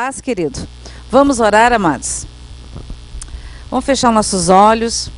paz, querido? Vamos orar, amados. Vamos fechar nossos olhos.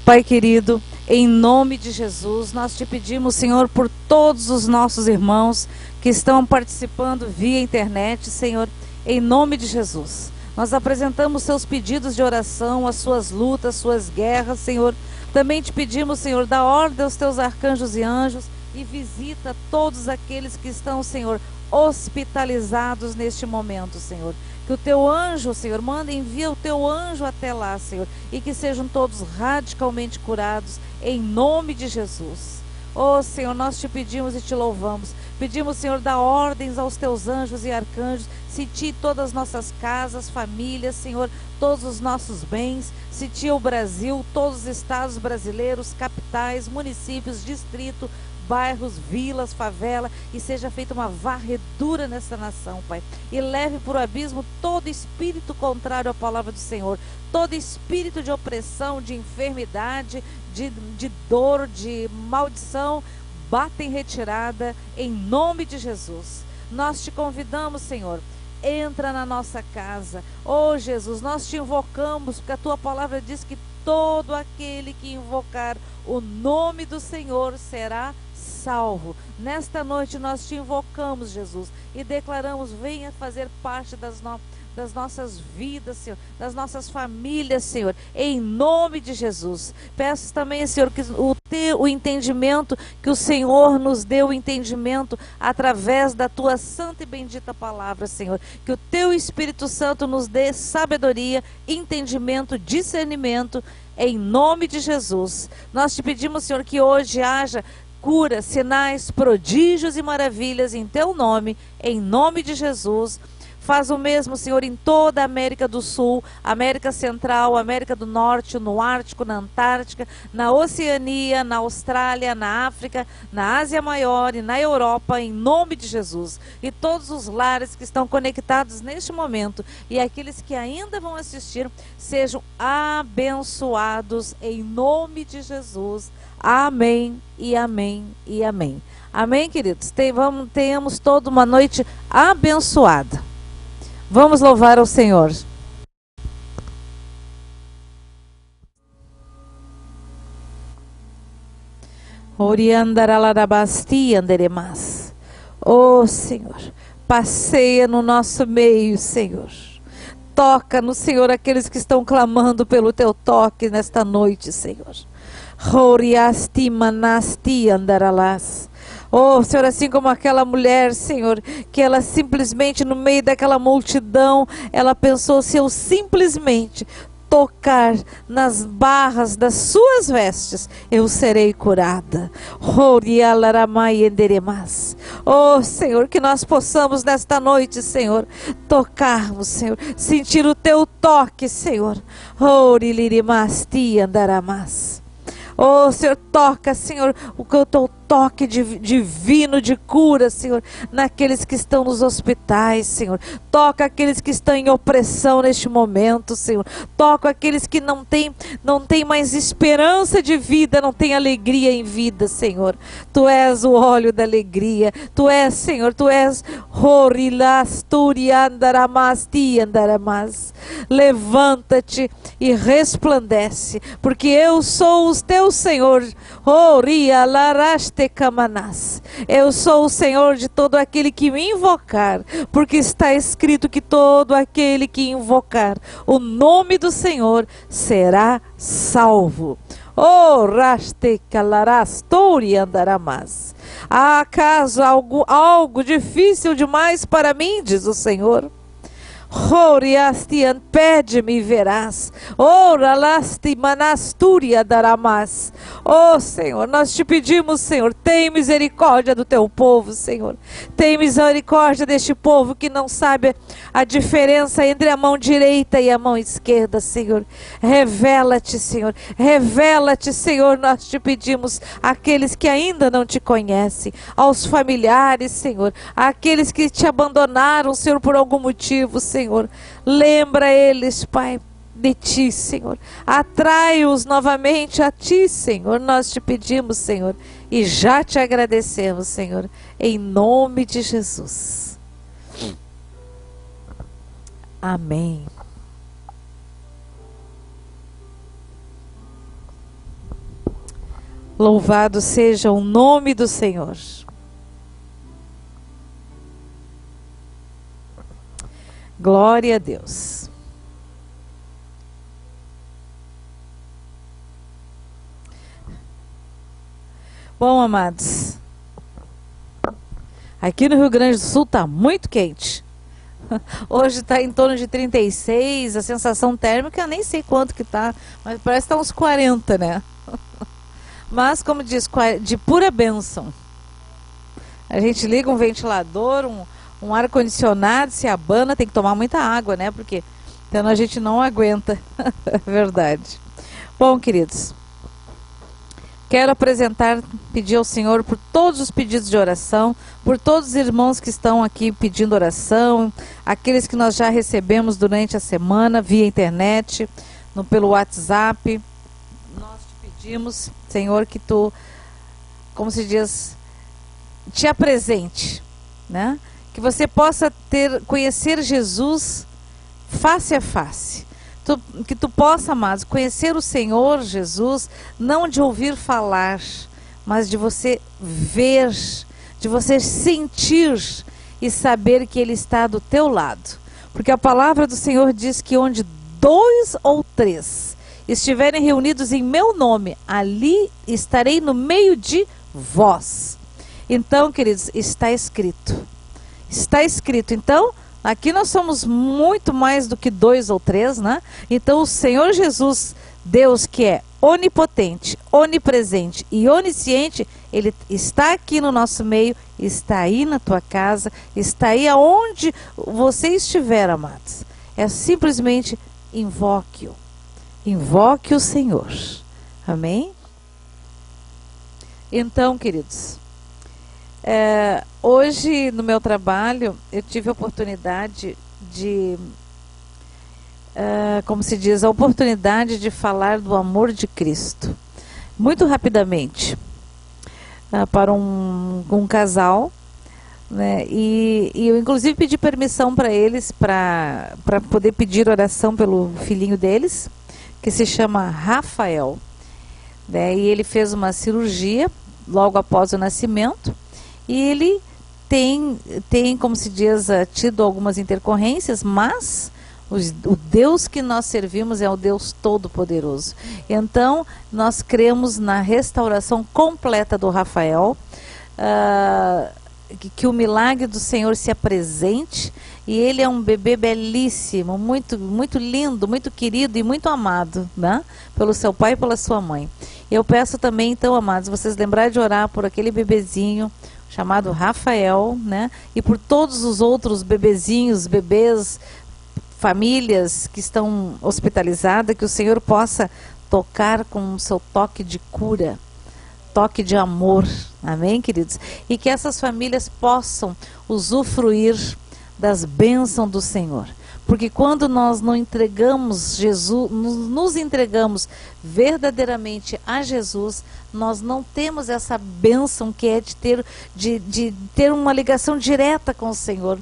Pai querido, em nome de Jesus, nós te pedimos, Senhor, por todos os nossos irmãos que estão participando via internet, Senhor, em nome de Jesus. Nós apresentamos seus pedidos de oração, as suas lutas, suas guerras, Senhor. Também te pedimos, Senhor, dá ordem aos teus arcanjos e anjos e visita todos aqueles que estão, Senhor, hospitalizados neste momento, Senhor. Que o teu anjo, Senhor, envia o teu anjo até lá, Senhor, e que sejam todos radicalmente curados, em nome de Jesus. Oh, Senhor, nós te pedimos e te louvamos. Pedimos, Senhor, dá ordens aos teus anjos e arcanjos, siti todas as nossas casas, famílias, Senhor, todos os nossos bens, siti o Brasil, todos os estados brasileiros, capitais, municípios, distrito, bairros, vilas, favela, e seja feita uma varredura nessa nação, Pai. E leve por o abismo todo espírito contrário à palavra do Senhor, todo espírito de opressão, de enfermidade, de dor, de maldição, bata em retirada, em nome de Jesus. Nós te convidamos, Senhor, entra na nossa casa. Oh Jesus, nós te invocamos, porque a tua palavra diz que todo aquele que invocar o nome do Senhor será salvo. Nesta noite nós te invocamos, Jesus, e declaramos: venha fazer parte das nossas vidas, Senhor, das nossas famílias, Senhor, em nome de Jesus. Peço também, Senhor, que o entendimento, que o Senhor nos dê o entendimento através da tua santa e bendita palavra, Senhor. Que o teu Espírito Santo nos dê sabedoria, entendimento, discernimento, em nome de Jesus. Nós te pedimos, Senhor, que hoje haja cura, sinais, prodígios e maravilhas em teu nome, em nome de Jesus. Faz o mesmo, Senhor, em toda a América do Sul, América Central, América do Norte, no Ártico, na Antártica, na Oceania, na Austrália, na África, na Ásia Maior e na Europa, em nome de Jesus. E todos os lares que estão conectados neste momento e aqueles que ainda vão assistir, sejam abençoados em nome de Jesus. Amém e amém e amém. Amém, queridos? Tenhamos toda uma noite abençoada. Vamos louvar ao Senhor. Oh Senhor, passeia no nosso meio, Senhor. Toca no Senhor aqueles que estão clamando pelo teu toque nesta noite, Senhor. Oh, Senhor, assim como aquela mulher, Senhor, que ela simplesmente no meio daquela multidão, ela pensou: se eu simplesmente tocar nas barras das suas vestes, eu serei curada. Oh, Senhor, que nós possamos nesta noite, Senhor, tocarmos, Senhor, sentir o teu toque, Senhor. Oh, Senhor, toca, Senhor, o teu toque divino de cura, Senhor, naqueles que estão nos hospitais, Senhor. Toca aqueles que estão em opressão neste momento, Senhor. Toca aqueles que não têm mais esperança de vida, não têm alegria em vida, Senhor. Tu és o óleo da alegria. Tu és, Senhor, tu és levanta-te e resplandece, porque eu sou o teu Senhor. Eu sou o Senhor de todo aquele que me invocar, porque está escrito que todo aquele que invocar o nome do Senhor será salvo. Oh, há acaso algo difícil demais para mim, diz o Senhor? Pede-me e verás. Oh Senhor, nós te pedimos, Senhor, tem misericórdia do teu povo, Senhor. Tem misericórdia deste povo que não sabe a diferença entre a mão direita e a mão esquerda, Senhor. Revela-te, Senhor. Revela-te, Senhor, nós te pedimos. Aqueles que ainda não te conhecem, aos familiares, Senhor, aqueles que te abandonaram, Senhor, por algum motivo, Senhor, lembra eles, Pai, de ti, Senhor. Atrai-os novamente a ti, Senhor. Nós te pedimos, Senhor, e já te agradecemos, Senhor, em nome de Jesus. Amém. Louvado seja o nome do Senhor. Glória a Deus. Bom, amados, aqui no Rio Grande do Sul está muito quente. Hoje está em torno de 36, a sensação térmica, nem sei quanto que está, mas parece que está uns 40, né? Mas, como diz, de pura bênção. A gente liga um ventilador, um ar-condicionado, se abana, tem que tomar muita água, né? Porque senão a gente não aguenta. É verdade. Bom, queridos, quero pedir ao Senhor por todos os pedidos de oração, por todos os irmãos que estão aqui pedindo oração, aqueles que nós já recebemos durante a semana, via internet, pelo WhatsApp. Nós te pedimos, Senhor, que tu, como se diz, te apresente, né? Que você possa conhecer Jesus face a face. Que tu possa, amados, conhecer o Senhor Jesus, não de ouvir falar, mas de você ver, de você sentir e saber que Ele está do teu lado. Porque a palavra do Senhor diz que onde 2 ou 3 estiverem reunidos em meu nome, ali estarei no meio de vós. Então, queridos, está escrito. Está escrito. Então, aqui nós somos muito mais do que 2 ou 3, né? Então o Senhor Jesus, Deus que é onipotente, onipresente e onisciente, Ele está aqui no nosso meio, está aí na tua casa, está aí aonde você estiver, amados. É simplesmente invoque-o. Invoque o Senhor. Amém? Então, queridos, hoje no meu trabalho eu tive a oportunidade de, como se diz, a oportunidade de falar do amor de Cristo, muito rapidamente, para um casal, né? E eu inclusive pedi permissão para eles, para poder pedir oração pelo filhinho deles, que se chama Rafael, né? E ele fez uma cirurgia logo após o nascimento. E ele tem, como se diz, tido algumas intercorrências, mas o Deus que nós servimos é o Deus Todo-Poderoso. Então, nós cremos na restauração completa do Rafael, que o milagre do Senhor se apresente, e ele é um bebê belíssimo, muito, muito lindo, muito querido e muito amado, né? Pelo seu pai e pela sua mãe. Eu peço também, então, amados, vocês lembrarem de orar por aquele bebezinho chamado Rafael, né? E por todos os outros bebezinhos, bebês, famílias que estão hospitalizadas, que o Senhor possa tocar com o seu toque de cura, toque de amor. Amém, queridos? E que essas famílias possam usufruir das bênçãos do Senhor. Porque quando nós não entregamos Jesus, nos entregamos verdadeiramente a Jesus, nós não temos essa bênção que é de ter uma ligação direta com o Senhor.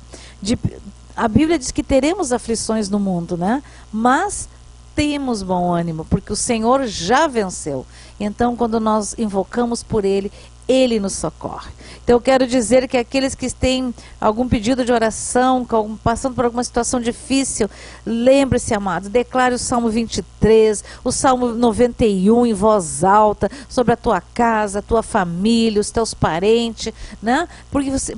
A Bíblia diz que teremos aflições no mundo, né? Mas temos bom ânimo, porque o Senhor já venceu. Então, quando nós invocamos por Ele, Ele nos socorre. Então eu quero dizer que aqueles que têm algum pedido de oração, passando por alguma situação difícil, lembre-se, amados, declare o Salmo 23, o Salmo 91 em voz alta, sobre a tua casa, a tua família, os teus parentes, né?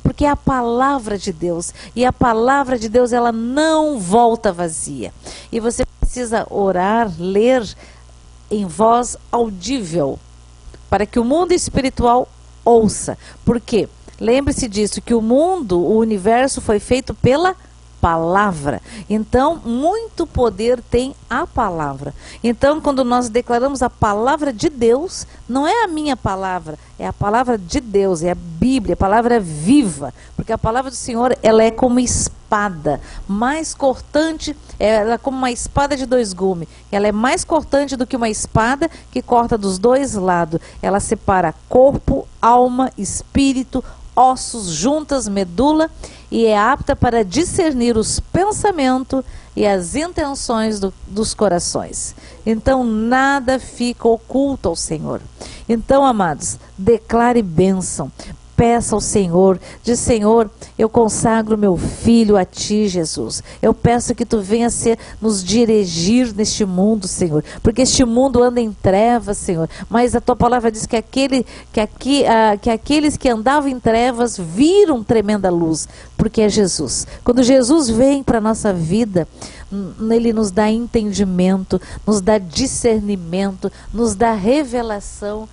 Porque é a palavra de Deus, e a palavra de Deus, ela não volta vazia. E você precisa orar, ler em voz audível, para que o mundo espiritual ouça. Por quê? Lembre-se disso, que o mundo, o universo foi feito pela palavra. Então, muito poder tem a palavra. Então, quando nós declaramos a palavra de Deus, não é a minha palavra, é a palavra de Deus, é a Bíblia, a palavra viva. Porque a palavra do Senhor, ela é como espada, mais cortante, ela é como uma espada de 2 gumes. Ela é mais cortante do que uma espada que corta dos 2 lados. Ela separa corpo, alma, espírito, ossos, juntas, medula, e é apta para discernir os pensamentos e as intenções dos corações. Então nada fica oculto ao Senhor. Então, amados, declare bênção. Peça ao Senhor, diz: Senhor, eu consagro meu filho a Ti, Jesus. Eu peço que Tu venha nos dirigir neste mundo, Senhor, porque este mundo anda em trevas, Senhor, mas a Tua palavra diz que aqueles que andavam em trevas viram tremenda luz, porque é Jesus. Quando Jesus vem para a nossa vida, Ele nos dá entendimento, nos dá discernimento, nos dá revelação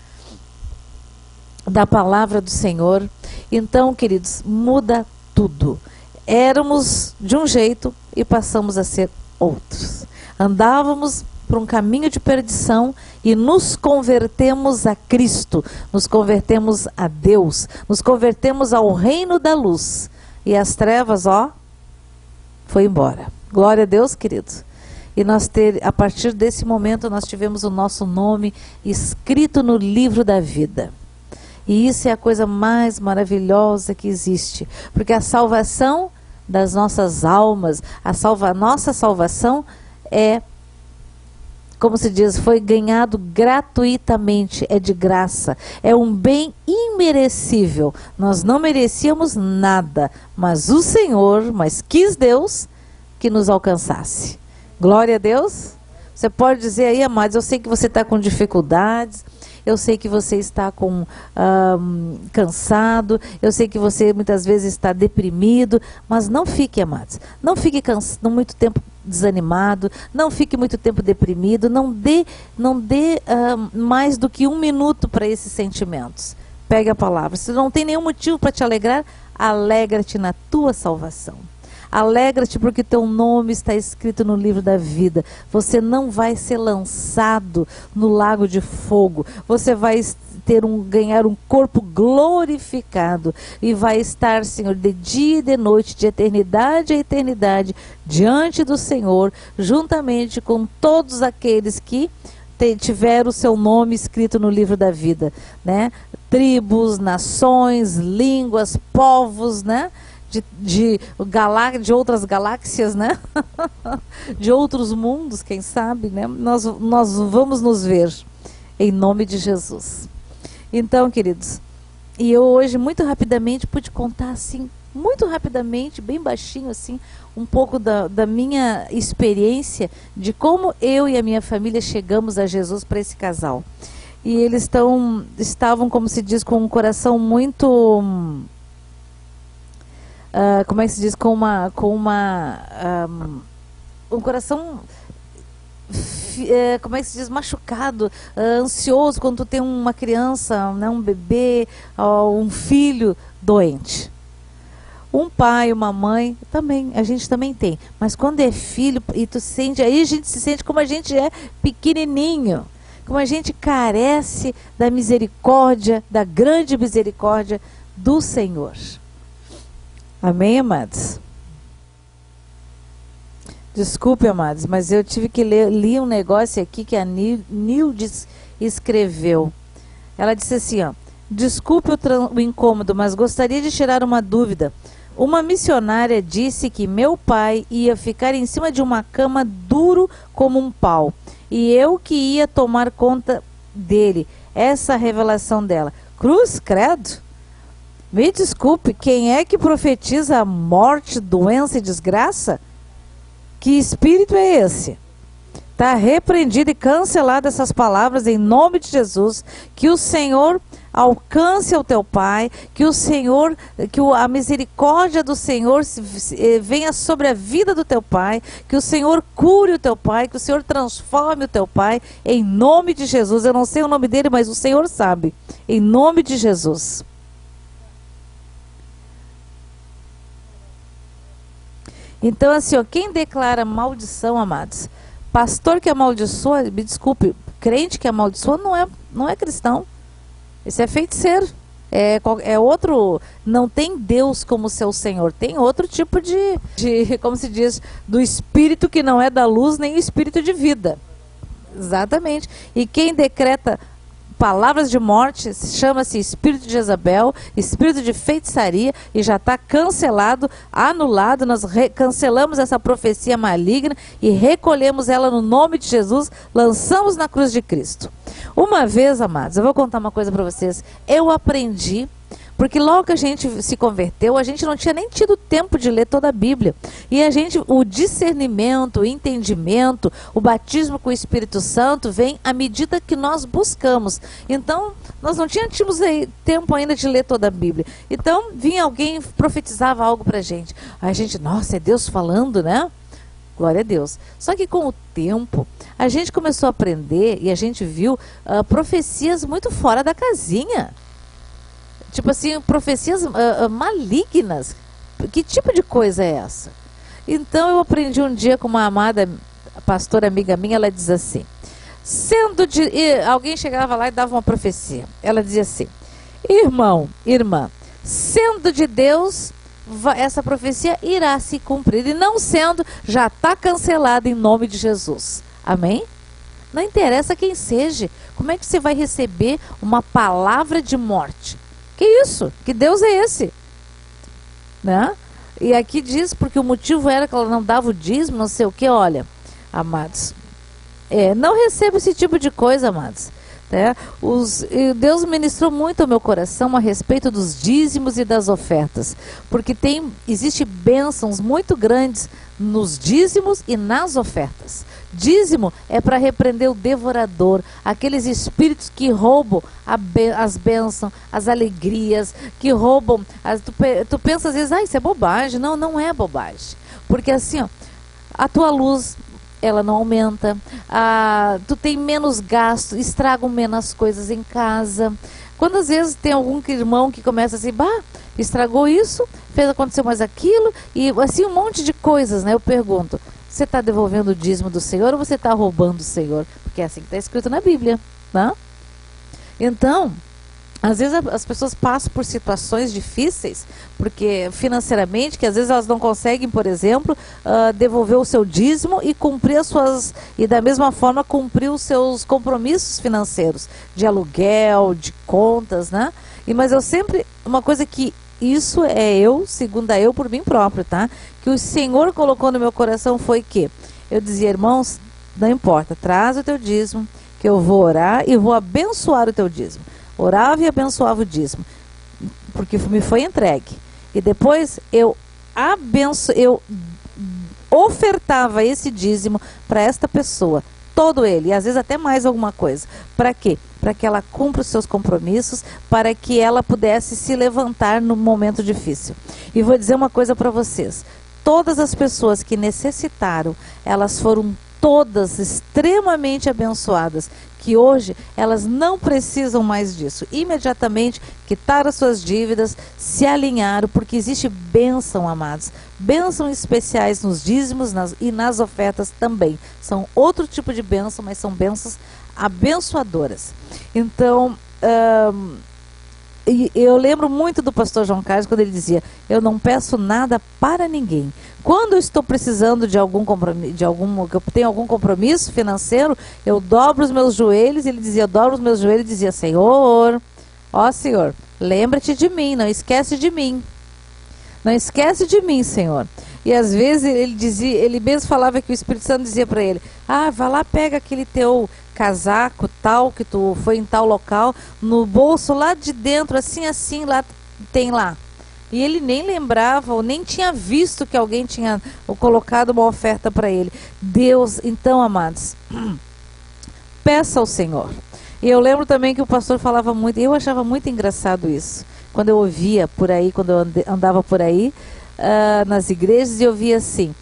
da palavra do Senhor. Então, queridos, muda tudo. Éramos de um jeito e passamos a ser outros. Andávamos por um caminho de perdição e nos convertemos a Cristo, nos convertemos a Deus, nos convertemos ao reino da luz. E as trevas, foi embora. Glória a Deus, queridos. E a partir desse momento, nós tivemos o nosso nome escrito no livro da vida. E isso é a coisa mais maravilhosa que existe, porque a salvação das nossas almas, nossa salvação é, como se diz, foi ganhado gratuitamente, é de graça, é um bem imerecível. Nós não merecíamos nada, mas o Senhor, quis Deus que nos alcançasse. Glória a Deus. Você pode dizer aí, amados, eu sei que você está com dificuldades, eu sei que você está cansado, eu sei que você muitas vezes está deprimido, mas não fique, amados, não fique muito tempo desanimado, não fique muito tempo deprimido, não dê mais do que 1 minuto para esses sentimentos. Pegue a palavra. Se não tem nenhum motivo para te alegrar, alegra-te na tua salvação. Alegra-te porque teu nome está escrito no livro da vida. Você não vai ser lançado no lago de fogo. Você vai ganhar um corpo glorificado e vai estar, Senhor, de dia e de noite, de eternidade a eternidade, diante do Senhor, juntamente com todos aqueles que tiveram o seu nome escrito no livro da vida, né? Tribos, nações, línguas, povos, né? De outras galáxias, né? De outros mundos, quem sabe, né? Nós vamos nos ver em nome de Jesus. Então, queridos, e eu hoje muito rapidamente pude contar assim, muito rapidamente, bem baixinho assim, um pouco da minha experiência de como eu e a minha família chegamos a Jesus para esse casal. E eles estavam, como se diz, com um coração muito... como é que se diz, um coração, como é que se diz, machucado, ansioso quando tu tem uma criança, né, um bebê, um filho doente. Um pai, uma mãe, também, a gente também tem. Mas quando é filho, e tu sente, aí a gente se sente como a gente é pequenininho, como a gente carece da misericórdia, da grande misericórdia do Senhor. Amém, amados? Desculpe, amados, mas eu tive que li um negócio aqui que a Nildes escreveu. Ela disse assim, desculpe o incômodo, mas gostaria de tirar uma dúvida. Uma missionária disse que meu pai ia ficar em cima de uma cama duro como um pau, e eu que ia tomar conta dele. Essa revelação dela. Cruz, credo? Me desculpe, quem é que profetiza a morte, doença e desgraça? Que espírito é esse? Está repreendido e cancelado essas palavras em nome de Jesus. Que o Senhor alcance o teu pai, que a misericórdia do Senhor venha sobre a vida do teu pai, que o Senhor cure o teu pai, que o Senhor transforme o teu pai, em nome de Jesus. Eu não sei o nome dele, mas o Senhor sabe. Em nome de Jesus. Então, assim, quem declara maldição, amados, pastor que amaldiçoa, me desculpe, crente que amaldiçoa não é cristão. Esse é feiticeiro. É outro, não tem Deus como seu Senhor, tem outro tipo de, como se diz, do espírito que não é da luz, nem o espírito de vida. Exatamente. E quem decreta palavras de morte, chama-se espírito de Jezabel, espírito de feitiçaria, e já está cancelado, anulado. Nós cancelamos essa profecia maligna e recolhemos ela no nome de Jesus, lançamos na cruz de Cristo. Uma vez, amados, eu vou contar uma coisa para vocês. Eu aprendi, porque logo que a gente se converteu, a gente não tinha nem tido tempo de ler toda a Bíblia. E o discernimento, o entendimento, o batismo com o Espírito Santo vem à medida que nós buscamos. Então, nós não tínhamos tempo ainda de ler toda a Bíblia. Então, vinha alguém, profetizava algo pra gente. Aí a gente, nossa, é Deus falando, né? Glória a Deus. Só que com o tempo, a gente começou a aprender e a gente viu profecias muito fora da casinha. Tipo assim, profecias malignas. Que tipo de coisa é essa? Então eu aprendi um dia com uma amada pastora amiga minha, ela diz assim, alguém chegava lá e dava uma profecia. Ela dizia assim, irmão, irmã, sendo de Deus, essa profecia irá se cumprir, e não sendo, já está cancelada em nome de Jesus. Amém? Não interessa quem seja. Como é que você vai receber uma palavra de morte? Que isso? Que Deus é esse? Né? E aqui diz, porque o motivo era que ela não dava o dízimo, não sei o que. Olha, amados, não receba esse tipo de coisa, amados. Né? Deus ministrou muito ao meu coração a respeito dos dízimos e das ofertas, porque existe bênçãos muito grandes nos dízimos e nas ofertas. Dízimo é para repreender o devorador, aqueles espíritos que roubam as bênçãos, as alegrias, que roubam. Tu pensa às vezes, isso é bobagem. Não, não é bobagem. Porque assim, ó, a tua luz, ela não aumenta, tu tem menos gasto, estragam menos coisas em casa. Quando às vezes tem algum irmão que começa assim, estragou isso, aconteceu mais aquilo, e assim um monte de coisas, né? Eu pergunto, você está devolvendo o dízimo do Senhor ou você está roubando o Senhor? Porque é assim que está escrito na Bíblia, né? Então, às vezes as pessoas passam por situações difíceis, porque financeiramente, que às vezes elas não conseguem, por exemplo, devolver o seu dízimo e cumprir e da mesma forma cumprir os seus compromissos financeiros, de aluguel, de contas, né? Mas uma coisa que isso segunda eu por mim próprio, tá? Que o Senhor colocou no meu coração foi que eu dizia, irmãos, não importa, traz o teu dízimo, que eu vou orar e vou abençoar o teu dízimo. Orava e abençoava o dízimo, porque me foi entregue. E depois eu ofertava esse dízimo para esta pessoa, todo ele, e às vezes até mais alguma coisa. Para quê? Para que ela cumpra os seus compromissos, para que ela pudesse se levantar no momento difícil. E vou dizer uma coisa para vocês, todas as pessoas que necessitaram, elas foram todas extremamente abençoadas, que hoje elas não precisam mais disso. Imediatamente quitaram as suas dívidas, se alinharam, porque existe bênção, amados. Bênção especiais nos dízimos e nas ofertas também. São outro tipo de bênção, mas são bênçãos abençoadoras. Então, eu lembro muito do pastor João Carlos quando ele dizia, eu não peço nada para ninguém. Quando eu estou precisando de algum compromisso, que eu tenho algum compromisso financeiro, eu dobro os meus joelhos. Ele dizia, eu dobro os meus joelhos e dizia, Senhor, ó Senhor, lembra-te de mim, não esquece de mim. Não esquece de mim, Senhor. E às vezes ele mesmo falava que o Espírito Santo dizia para ele, vai lá, pega aquele teu casaco tal, que tu foi em tal local, no bolso lá de dentro, assim, lá tem lá. E ele nem lembrava, ou nem tinha visto que alguém tinha colocado uma oferta para ele. Deus, então, amados, peça ao Senhor. E eu lembro também que o pastor falava muito, e eu achava muito engraçado isso, quando eu ouvia por aí, quando eu andava por aí, nas igrejas, e eu via assim,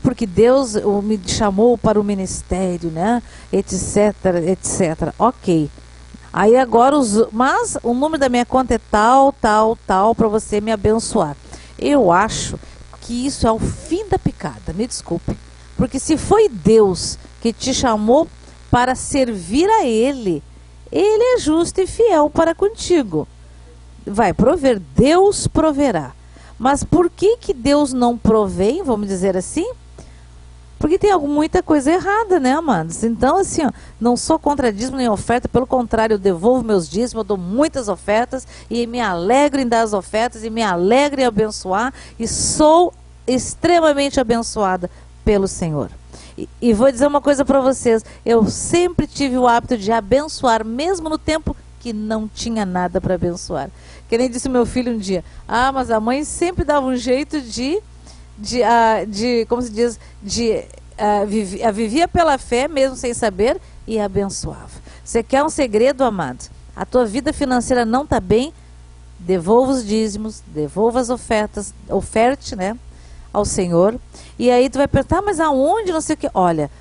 porque Deus me chamou para o ministério, né? Etc, etc. Ok. Aí agora, mas o número da minha conta é tal, para você me abençoar. Eu acho que isso é o fim da picada, me desculpe. Porque se foi Deus que te chamou para servir a Ele, Ele é justo e fiel para contigo. Vai prover, Deus proverá. Mas por que Deus não provém, vamos dizer assim? Porque tem muita coisa errada, né, amados? Então, assim, ó, não sou contra dízimo nem oferta, pelo contrário, eu devolvo meus dízimos, eu dou muitas ofertas e me alegro em dar as ofertas e me alegro em abençoar e sou extremamente abençoada pelo Senhor. E vou dizer uma coisa para vocês, eu sempre tive o hábito de abençoar, mesmo no tempo que não tinha nada para abençoar. Que nem disse meu filho um dia, mas a mãe sempre dava um jeito como se diz, vivia pela fé, mesmo sem saber, e abençoava. Você quer um segredo, amado? A tua vida financeira não está bem? Devolva os dízimos, devolva as ofertas, oferte, né, ao Senhor. E aí tu vai perguntar, mas aonde, não sei o que. Olha,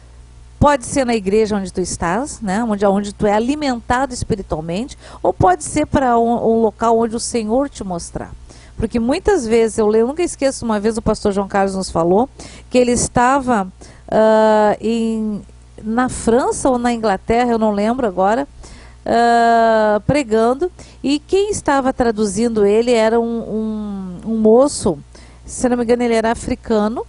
pode ser na igreja onde tu estás, né, onde tu é alimentado espiritualmente, ou pode ser para um local onde o Senhor te mostrar. Porque muitas vezes, eu nunca esqueço, uma vez o pastor João Carlos nos falou que ele estava na França ou na Inglaterra, eu não lembro agora, pregando, e quem estava traduzindo ele era um moço, se não me engano ele era africano,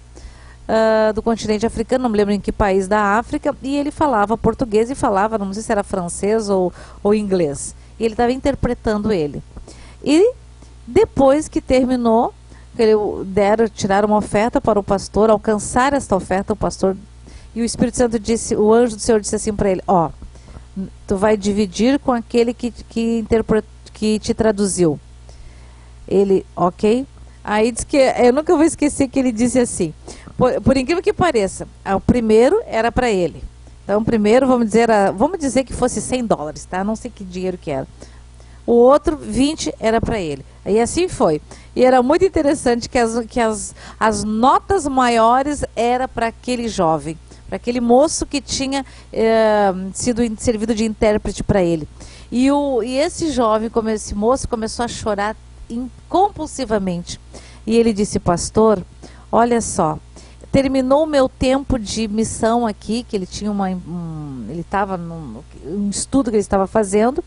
do continente africano, não me lembro em que país da África, e ele falava português e falava, não sei se era francês ou inglês, e ele estava interpretando ele. E depois que terminou, tiraram uma oferta para o pastor, alcançar esta oferta, o pastor, e o Espírito Santo disse, o anjo do Senhor disse assim para ele, tu vai dividir com aquele que te traduziu. Ele, ok. Aí diz que, eu nunca vou esquecer que ele disse assim, por incrível que pareça, o primeiro era para ele. Então o primeiro, vamos dizer que fosse $100, tá? Não sei que dinheiro que era. O outro, 20, era para ele. E assim foi. E era muito interessante que as notas maiores era para aquele jovem, para aquele moço que tinha servido de intérprete para ele. E esse jovem, esse moço, começou a chorar compulsivamente. E ele disse, pastor, olha só, terminou o meu tempo de missão aqui, que ele tinha ele estava num estudo que ele estava fazendo,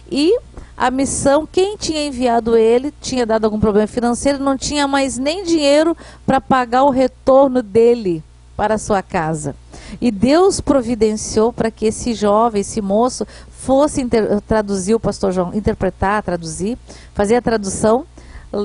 e a missão, quem tinha enviado ele, tinha dado algum problema financeiro, não tinha mais nem dinheiro para pagar o retorno dele para a sua casa. E Deus providenciou para que esse jovem, esse moço, fosse traduzir, o pastor João, interpretar, traduzir, fazer a tradução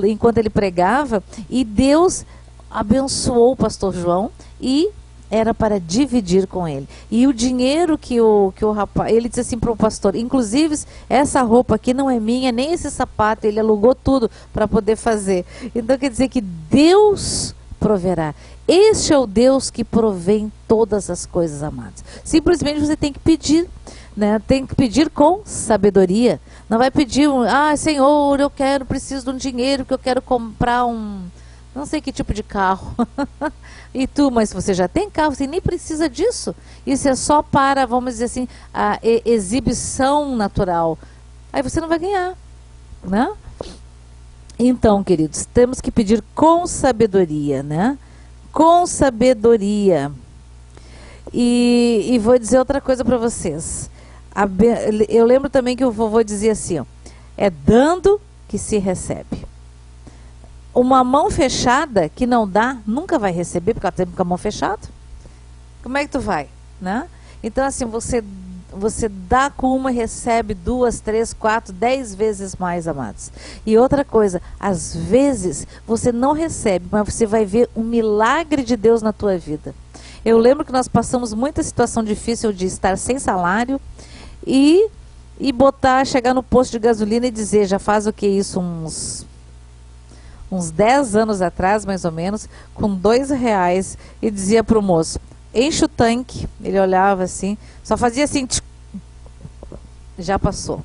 enquanto ele pregava, e Deus abençoou o pastor João e era para dividir com ele. E o dinheiro que o rapaz, ele disse assim para o pastor, inclusive essa roupa aqui não é minha, nem esse sapato, ele alugou tudo para poder fazer. Então quer dizer que Deus proverá. Este é o Deus que provém todas as coisas, amados. Simplesmente você tem que pedir, né? Tem que pedir com sabedoria. Não vai pedir, Senhor, preciso de um dinheiro que eu quero comprar não sei que tipo de carro. E mas você já tem carro, você nem precisa disso. Isso é só para, vamos dizer assim, a exibição natural. Aí você não vai ganhar, né? Então, queridos, temos que pedir com sabedoria, né? Com sabedoria. E vou dizer outra coisa para vocês. Eu lembro também que o vovô dizia assim, é dando que se recebe. Uma mão fechada que não dá, nunca vai receber, porque ela tem com a mão fechada. Como é que tu vai, né? Então, assim, você dá com uma e recebe 2, 3, 4, 10 vezes mais, amados. E outra coisa, às vezes você não recebe, mas você vai ver um milagre de Deus na tua vida. Eu lembro que nós passamos muita situação difícil de estar sem salário e chegar no posto de gasolina e dizer, já faz o que isso, uns 10 anos atrás, mais ou menos, com R$2, e dizia para o moço, enche o tanque. Ele olhava assim, só fazia assim, já passou.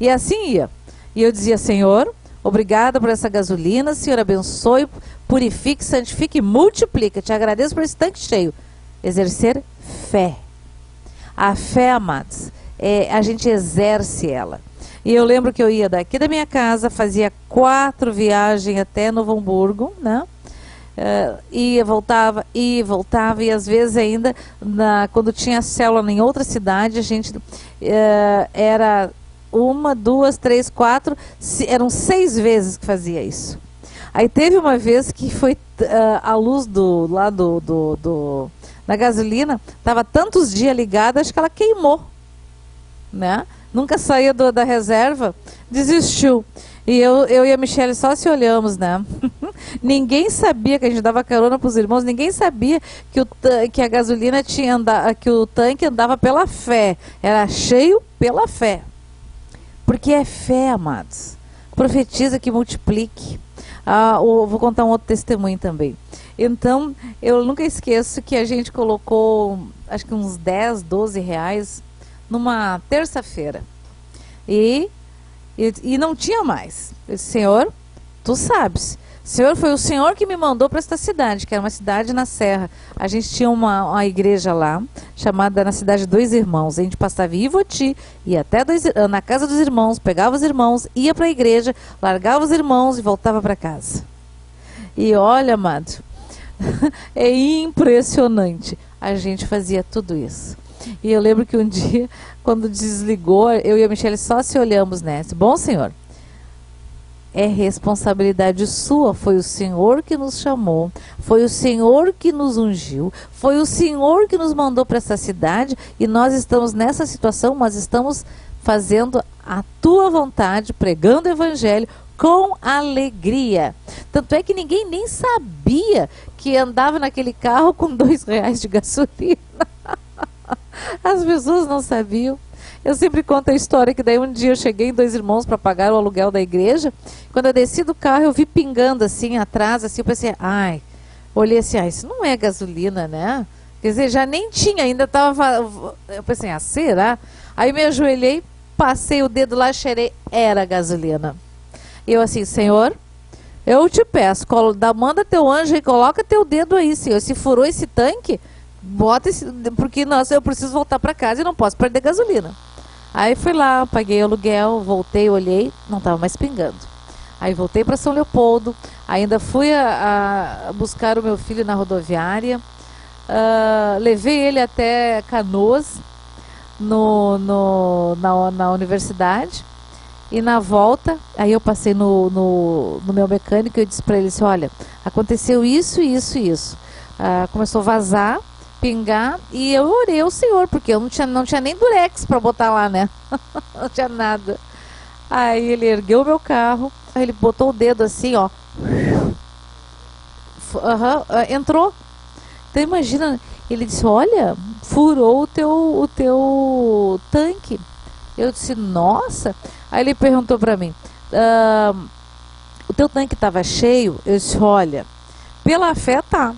E assim ia. E eu dizia, Senhor, obrigada por essa gasolina, Senhor, abençoe, purifique, santifique e multiplica. Te agradeço por esse tanque cheio. Exercer fé. A fé, amados, a gente exerce ela. E eu lembro que eu ia daqui da minha casa, fazia 4 viagens até Novo Hamburgo, né? Ia, voltava, e às vezes ainda, quando tinha célula em outra cidade, a gente era 1, 2, 3, 4, eram 6 vezes que fazia isso. Aí teve uma vez que foi a luz na gasolina, estava tantos dias ligada, acho que ela queimou, né? Nunca saía da reserva, desistiu. E eu e a Michelle só se olhamos, né? Ninguém sabia que a gente dava carona para os irmãos, ninguém sabia que a gasolina que o tanque andava pela fé, era cheio pela fé. Porque é fé, amados. Profetiza que multiplique. Vou contar um outro testemunho também. Então, eu nunca esqueço que a gente colocou, acho que uns 10, 12 reais numa terça-feira. E não tinha mais. Eu disse, Senhor, tu sabes. Senhor, foi o Senhor que me mandou para esta cidade, que era uma cidade na Serra. A gente tinha uma igreja lá, chamada na cidade Dois Irmãos. A gente passava em Ivoti, ia até na casa dos irmãos, pegava os irmãos, ia para a igreja, largava os irmãos e voltava para casa. E olha, amado, é impressionante. A gente fazia tudo isso. E eu lembro que um dia, quando desligou, eu e a Michelle só se olhamos, né? Bom, Senhor, é responsabilidade sua. Foi o Senhor que nos chamou, foi o Senhor que nos ungiu, foi o Senhor que nos mandou para essa cidade e nós estamos nessa situação, mas estamos fazendo a tua vontade, pregando o evangelho com alegria. Tanto é que ninguém nem sabia que andava naquele carro com R$2 de gasolina. As pessoas não sabiam. Eu sempre conto a história que daí um dia eu cheguei em Dois Irmãos para pagar o aluguel da igreja. Quando eu desci do carro, eu vi pingando assim atrás, assim, eu pensei, olhei assim, isso não é gasolina, né? Quer dizer, já nem tinha, ainda estava. Eu pensei, será? Aí me ajoelhei, passei o dedo lá, cheirei, era gasolina. E eu assim, Senhor, eu te peço, manda teu anjo e coloca teu dedo aí, Senhor. Se furou esse tanque, bota esse, porque eu preciso voltar para casa e não posso perder gasolina. Aí fui lá, paguei o aluguel, voltei, olhei, não estava mais pingando. Aí voltei para São Leopoldo, ainda fui a buscar o meu filho na rodoviária, levei ele até Canoas, na universidade, e na volta, aí eu passei no meu mecânico e eu disse para ele assim, olha, aconteceu isso, isso e isso. Começou a vazar, pingar, e eu orei ao Senhor, porque eu não tinha nem durex para botar lá, né? Não tinha nada. Aí ele ergueu o meu carro, ele botou o dedo assim, ó. Entrou. Então imagina, ele disse, olha, furou o teu tanque. Eu disse, nossa. Aí ele perguntou para mim, o teu tanque estava cheio? Eu disse, olha, pela fé tá.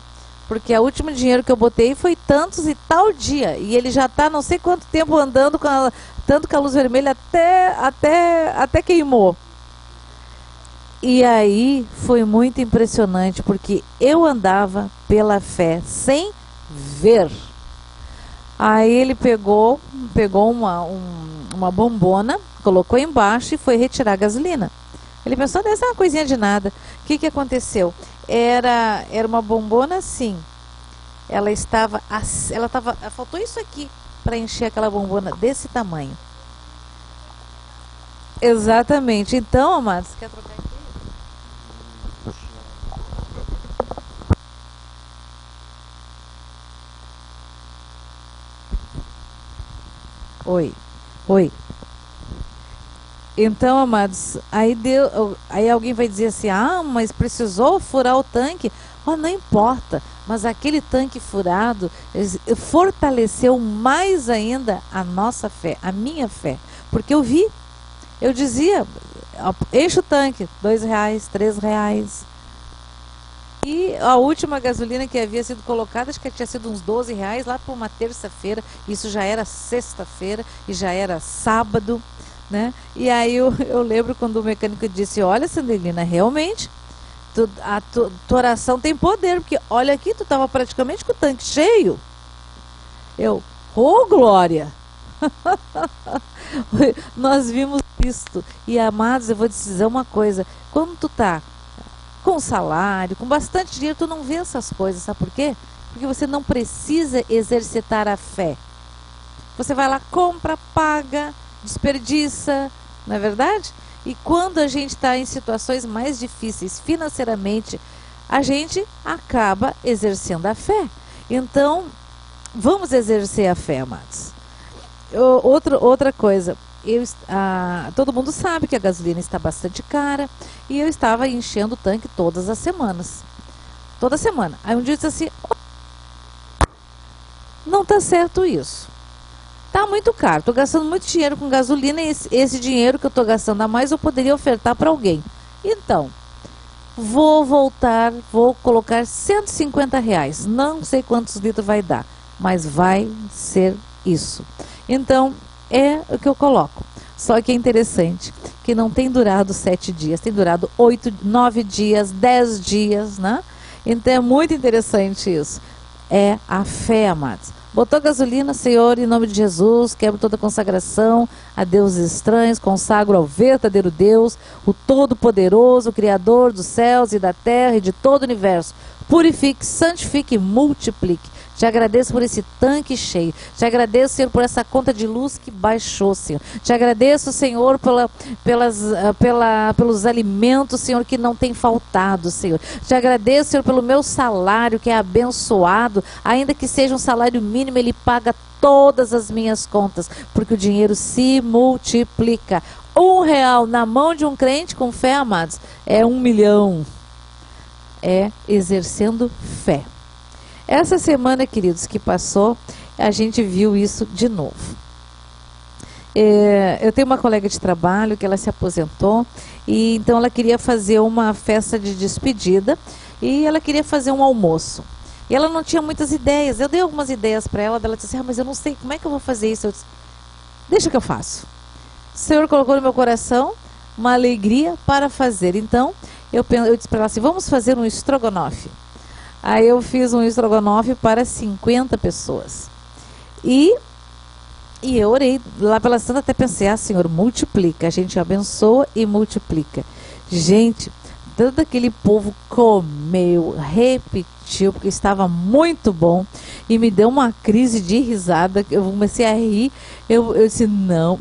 Porque o último dinheiro que eu botei foi tantos e tal dia. E ele já está não sei quanto tempo andando tanto com a luz vermelha até queimou. E aí foi muito impressionante, porque eu andava pela fé, sem ver. Aí ele pegou uma bombona, colocou embaixo e foi retirar a gasolina. Ele pensou, deve ser uma coisinha de nada. O que aconteceu? Era uma bombona assim. Faltou isso aqui para encher aquela bombona desse tamanho. Exatamente. Então, amados, quer trocar aqui? Oi. Então, amados, aí alguém vai dizer assim, mas precisou furar o tanque? Não importa, mas aquele tanque furado fortaleceu mais ainda a nossa fé, a minha fé. Porque eu dizia, enche o tanque, R$2, R$3. E a última gasolina que havia sido colocada, acho que tinha sido uns R$12 lá por uma terça-feira, isso já era sexta-feira e já era sábado, né? E aí eu lembro quando o mecânico disse, olha, Sandelina, realmente a tua oração tem poder, porque olha aqui, tu estava praticamente com o tanque cheio. Glória! Nós vimos isto. E amados, eu vou te dizer uma coisa, quando tu tá com salário, com bastante dinheiro, tu não vê essas coisas, sabe por quê? Porque você não precisa exercitar a fé. Você vai lá, compra, paga, desperdiça, não é verdade? E quando a gente está em situações mais difíceis financeiramente, a gente acaba exercendo a fé. Então, vamos exercer a fé, amados. Outra coisa, todo mundo sabe que a gasolina está bastante cara e eu estava enchendo o tanque todas as semanas. Toda semana. Aí um dia eu disse assim, não está certo isso. Está muito caro, estou gastando muito dinheiro com gasolina e esse dinheiro que eu estou gastando a mais eu poderia ofertar para alguém. Então, vou colocar R$ 150. Não sei quantos litros vai dar, mas vai ser isso. Então, é o que eu coloco. Só que é interessante que não tem durado 7 dias, tem durado 8, 9 dias, 10 dias, né? Então é muito interessante isso. É a fé, amados. Botou gasolina, Senhor, em nome de Jesus, quebro toda consagração a deuses estranhos, consagro ao verdadeiro Deus, o Todo-Poderoso, o Criador dos céus e da terra e de todo o universo. Purifique, santifique e multiplique. Te agradeço por esse tanque cheio. Te agradeço, Senhor, por essa conta de luz que baixou, Senhor. Te agradeço, Senhor, pelos alimentos, Senhor, que não tem faltado, Senhor. Te agradeço, Senhor, pelo meu salário que é abençoado. Ainda que seja um salário mínimo, ele paga todas as minhas contas, porque o dinheiro se multiplica. R$ 1 na mão de um crente com fé, amados, é 1 milhão. É exercendo fé. Essa semana, queridos, que passou, a gente viu isso de novo. Eu tenho uma colega de trabalho que ela se aposentou e então ela queria fazer uma festa de despedida e ela queria fazer um almoço. E ela não tinha muitas ideias. Eu dei algumas ideias para ela, ela disse assim, mas eu não sei como é que eu vou fazer isso. Eu disse, deixa que eu faço. O Senhor colocou no meu coração uma alegria para fazer. Então, eu disse para ela assim, vamos fazer um estrogonofe. Aí eu fiz um estrogonofe para 50 pessoas. E eu orei lá pela Santa, até pensei, Senhor, multiplica. A gente abençoa e multiplica. Gente, todo aquele povo comeu, repetiu, porque estava muito bom. E me deu uma crise de risada. Eu comecei a rir. Eu disse, não,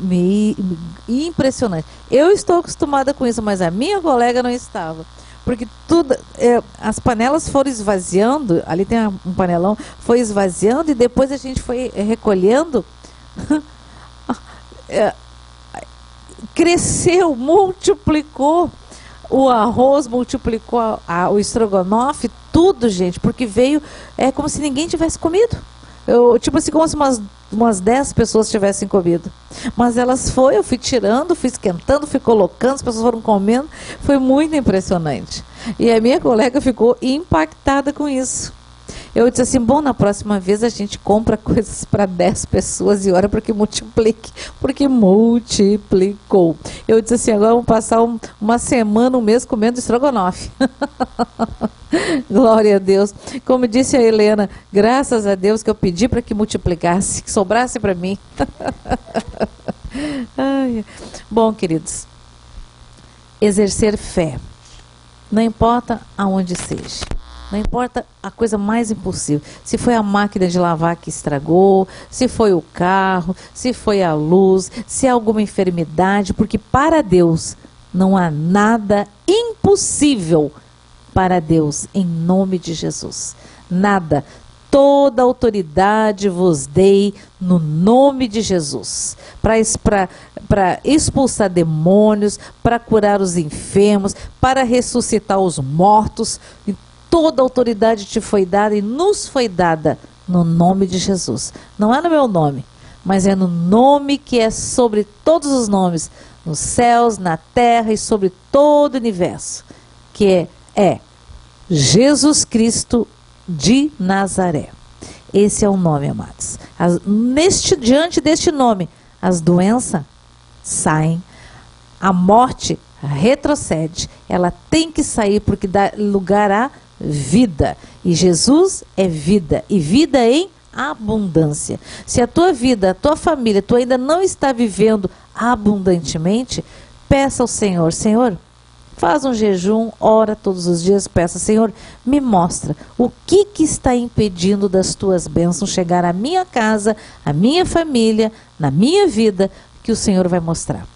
impressionante. Eu estou acostumada com isso, mas a minha colega não estava. Porque as panelas foram esvaziando, ali tem um panelão, foi esvaziando e depois a gente foi recolhendo, cresceu, multiplicou o arroz, multiplicou o estrogonofe, tudo, gente, porque veio, como se ninguém tivesse comido. Tipo assim, como se umas 10 pessoas tivessem comido. Mas eu fui tirando, fui esquentando, fui colocando, as pessoas foram comendo. Foi muito impressionante. E a minha colega ficou impactada com isso. Eu disse assim, bom, na próxima vez a gente compra coisas para 10 pessoas e ora para que multiplique. Porque multiplicou. Eu disse assim, agora vamos passar uma semana, um mês comendo estrogonofe. Glória a Deus. Como disse a Helena, graças a Deus que eu pedi para que multiplicasse, que sobrasse para mim. Bom, queridos, exercer fé, não importa aonde seja, não importa a coisa mais impossível, se foi a máquina de lavar que estragou, se foi o carro, se foi a luz, se há alguma enfermidade, porque para Deus não há nada impossível. Para Deus, em nome de Jesus, nada, toda autoridade vos dei no nome de Jesus, para expulsar demônios, para curar os enfermos, para ressuscitar os mortos, e toda autoridade te foi dada e nos foi dada no nome de Jesus. Não é no meu nome, mas é no nome que é sobre todos os nomes, nos céus, na terra e sobre todo o universo, que é Jesus Cristo de Nazaré. Esse é o nome, amados. Diante deste nome, as doenças saem, a morte retrocede. Ela tem que sair porque dá lugar à vida. E Jesus é vida, e vida em abundância. Se a tua vida, a tua família, tu ainda não está vivendo abundantemente, peça ao Senhor, Senhor, faz um jejum, ora todos os dias, peça, Senhor, me mostra o que está impedindo das tuas bênçãos chegar à minha casa, à minha família, na minha vida, que o Senhor vai mostrar.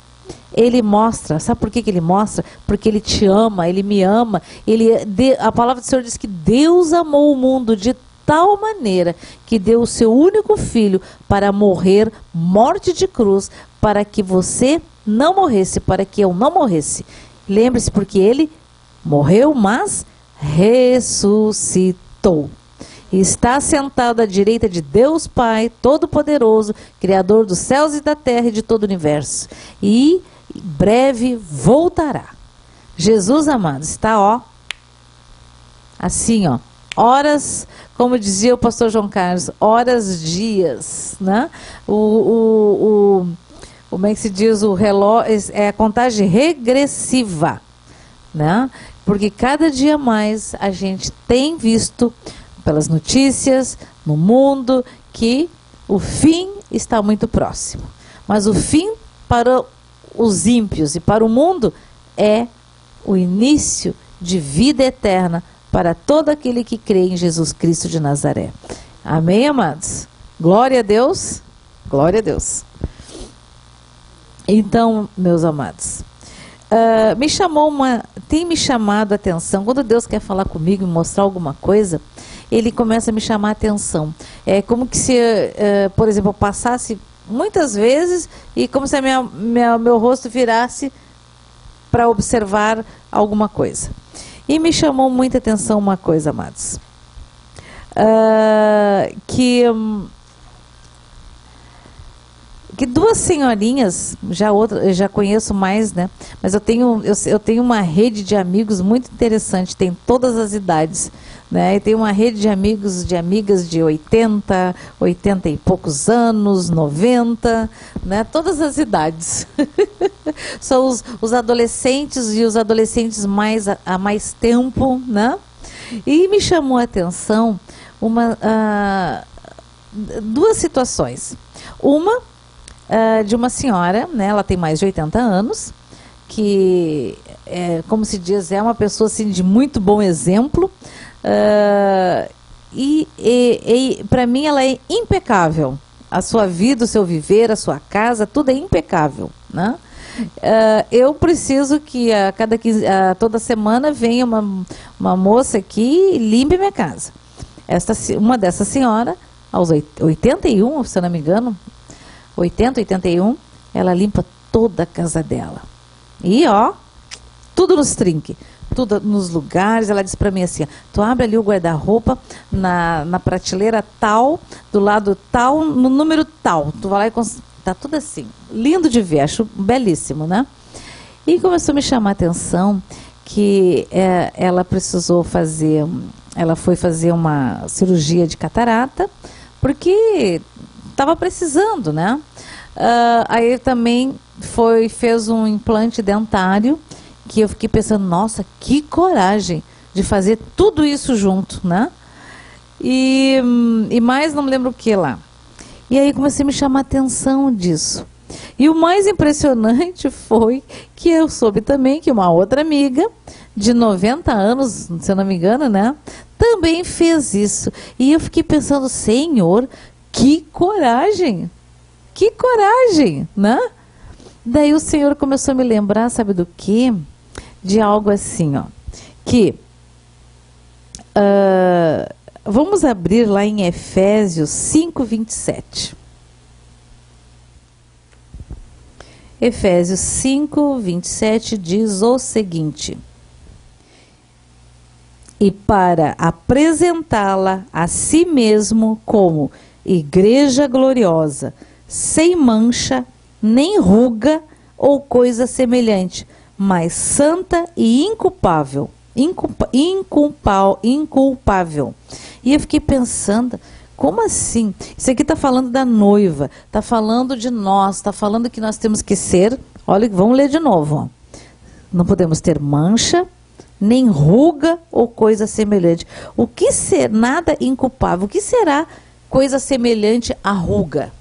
Ele mostra, sabe por que ele mostra? Porque ele te ama, ele me ama. A palavra do Senhor diz que Deus amou o mundo de tal maneira que deu o seu único filho para morrer morte de cruz, para que você não morresse, para que eu não morresse. Lembre-se, porque ele morreu, mas ressuscitou. Está sentado à direita de Deus Pai Todo-Poderoso, Criador dos céus e da terra e de todo o universo. E em breve voltará. Jesus, amados, está, ó, assim, ó, horas, como dizia o pastor João Carlos, horas, dias, né? Como é que se diz? O relógio, é a contagem regressiva, né? Porque cada dia mais a gente tem visto pelas notícias, no mundo, que o fim está muito próximo. Mas o fim para os ímpios e para o mundo é o início de vida eterna para todo aquele que crê em Jesus Cristo de Nazaré. Amém, amados? Glória a Deus. Glória a Deus. Então, meus amados, tem me chamado a atenção, quando Deus quer falar comigo e mostrar alguma coisa, ele começa a me chamar a atenção. É como que se, por exemplo, eu passasse muitas vezes e como se meu rosto virasse para observar alguma coisa. E me chamou muita atenção uma coisa, amados. Que duas senhorinhas, eu já conheço mais, né? Mas eu tenho uma rede de amigos muito interessante, tem todas as idades, né? E tem uma rede de amigos, de amigas de 80 e poucos anos, 90, né? Todas as idades. São os adolescentes e os adolescentes há mais tempo, né? E me chamou a atenção duas situações. Uma de uma senhora, né, ela tem mais de 80 anos, que, como se diz, é uma pessoa assim, de muito bom exemplo, e para mim ela é impecável. A sua vida, o seu viver, a sua casa, tudo é impecável, né? Eu preciso que toda semana venha uma moça aqui e limpe minha casa. Uma dessa senhora, aos 81, se eu não me engano, 81, ela limpa toda a casa dela. E ó, tudo nos trinques, tudo nos lugares. Ela disse para mim assim: tu abre ali o guarda-roupa na prateleira tal, do lado tal, no número tal. Tu vai lá e tá tudo assim, lindo de ver, acho belíssimo, né? E começou a me chamar a atenção que ela foi fazer uma cirurgia de catarata, porque estava precisando, né? Aí também fez um implante dentário, que eu fiquei pensando, nossa, que coragem de fazer tudo isso junto, né? E mais, não me lembro o que lá. E aí comecei a me chamar a atenção disso. E o mais impressionante foi que eu soube também que uma outra amiga, de 90 anos, se eu não me engano, né? Também fez isso. E eu fiquei pensando, Senhor, que coragem! Que coragem, né? Daí o Senhor começou a me lembrar, sabe do quê? De algo assim, ó. Que, vamos abrir lá em Efésios 5:27. Efésios 5:27 diz o seguinte: e para apresentá-la a si mesmo como igreja gloriosa, sem mancha, nem ruga ou coisa semelhante, mas santa e inculpável. Inculpável. E eu fiquei pensando, como assim? Isso aqui está falando da noiva, está falando de nós, está falando que nós temos que ser, olha, vamos ler de novo, ó. Não podemos ter mancha, nem ruga ou coisa semelhante. O que ser nada inculpável? O que será coisa semelhante à ruga?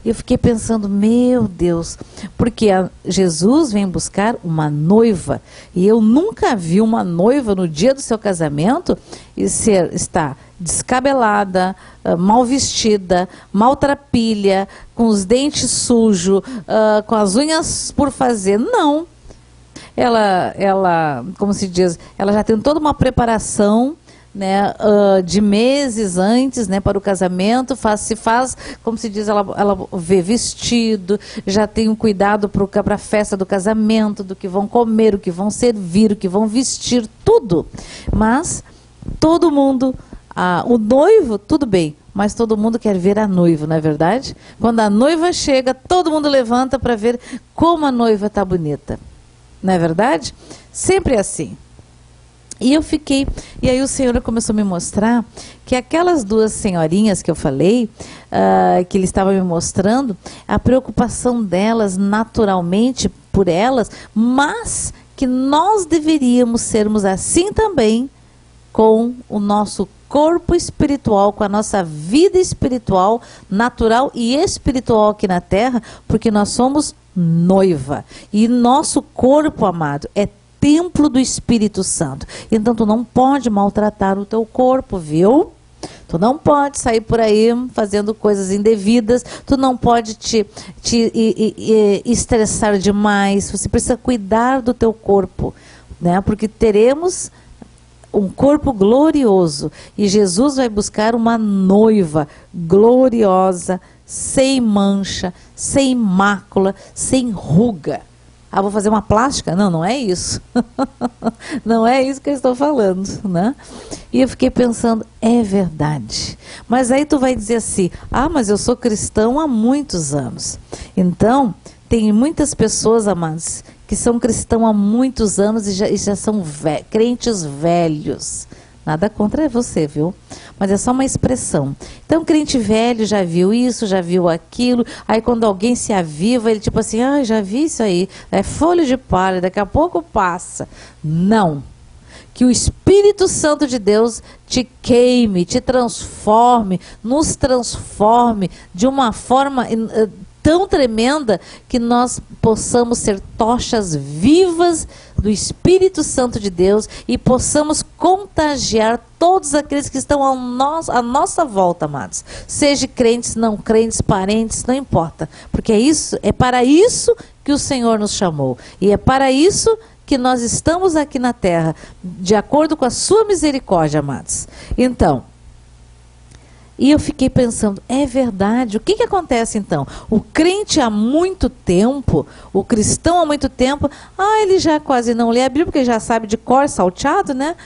Eu fiquei pensando, meu Deus, porque Jesus vem buscar uma noiva, e eu nunca vi uma noiva no dia do seu casamento estar descabelada, mal vestida, maltrapilha, com os dentes sujos, com as unhas por fazer. Não. Ela, como se diz, ela já tem toda uma preparação, né, de meses antes, né, para o casamento, se faz, como se diz, ela vê vestido, já tem um cuidado para a festa do casamento, do que vão comer, o que vão servir, o que vão vestir, tudo. Mas todo mundo, o noivo, tudo bem, mas todo mundo quer ver a noiva, não é verdade? Quando a noiva chega, todo mundo levanta para ver como a noiva está bonita, não é verdade? Sempre é assim. E aí o Senhor começou a me mostrar que aquelas duas senhorinhas que eu falei, que Ele estava me mostrando, a preocupação delas naturalmente por elas, mas que nós deveríamos sermos assim também com o nosso corpo espiritual, com a nossa vida espiritual, natural e espiritual aqui na terra, porque nós somos noiva. E nosso corpo, amado, é templo do Espírito Santo. Então tu não pode maltratar o teu corpo, viu? Tu não pode sair por aí fazendo coisas indevidas, tu não pode te estressar demais, você precisa cuidar do teu corpo, né? Porque teremos um corpo glorioso e Jesus vai buscar uma noiva gloriosa, sem mancha, sem mácula, sem ruga. Vou fazer uma plástica? Não, não é isso. Não é isso que eu estou falando, né? E eu fiquei pensando, é verdade. Mas aí tu vai dizer assim, mas eu sou cristão há muitos anos. Então, tem muitas pessoas, amados, que são cristãos há muitos anos e já são crentes velhos. Nada contra você, viu? Mas é só uma expressão. Então, crente velho já viu isso, já viu aquilo. Aí, quando alguém se aviva, ele tipo assim, já vi isso aí. É folha de palha, daqui a pouco passa. Não. Que o Espírito Santo de Deus te queime, te transforme, nos transforme de uma forma tão tremenda que nós possamos ser tochas vivas do Espírito Santo de Deus e possamos contagiar todos aqueles que estão à nossa volta, amados. Seja crentes, não crentes, parentes, não importa. Porque é para isso que o Senhor nos chamou. E é para isso que nós estamos aqui na terra, de acordo com a sua misericórdia, amados. Então, e eu fiquei pensando, é verdade, o que acontece então? O crente há muito tempo, o cristão há muito tempo, ele já quase não lê a Bíblia, porque já sabe de cor, salteado, né?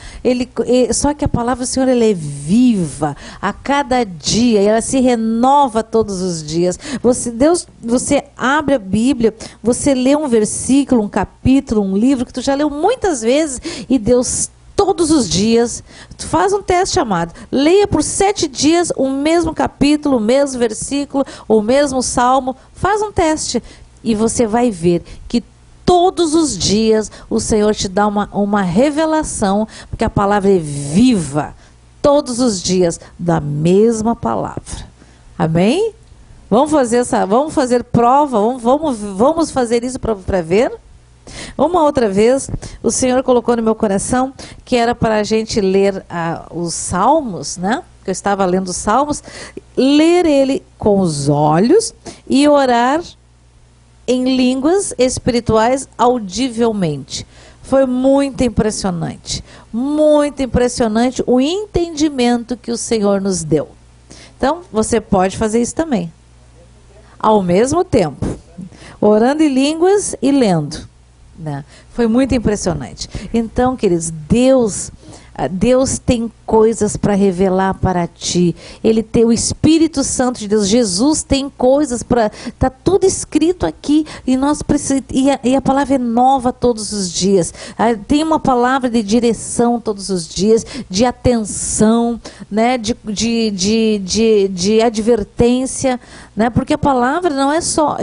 Só que a palavra do Senhor, ela é viva, a cada dia, ela se renova todos os dias. Você abre a Bíblia, você lê um versículo, um capítulo, um livro, que tu já leu muitas vezes, e Deus todos os dias, tu faz um teste chamado, leia por 7 dias o mesmo capítulo, o mesmo versículo, o mesmo salmo, faz um teste e você vai ver que todos os dias o Senhor te dá uma revelação, porque a palavra é viva, todos os dias da mesma palavra. Amém? Vamos fazer prova, vamos fazer isso para ver? Uma outra vez, o Senhor colocou no meu coração que era para a gente ler os Salmos, né? Eu estava lendo os Salmos, ler ele com os olhos e orar em línguas espirituais audivelmente. Foi muito impressionante o entendimento que o Senhor nos deu. Então, você pode fazer isso também, ao mesmo tempo, orando em línguas e lendo. Né? Foi muito impressionante. Então, queridos, Deus tem coisas para revelar para ti. Ele tem o Espírito Santo de Deus. Jesus tem coisas para... Está tudo escrito aqui e nós precisamos... E a palavra é nova todos os dias. Tem uma palavra de direção todos os dias, de atenção, né? de advertência, né? Porque a palavra não é só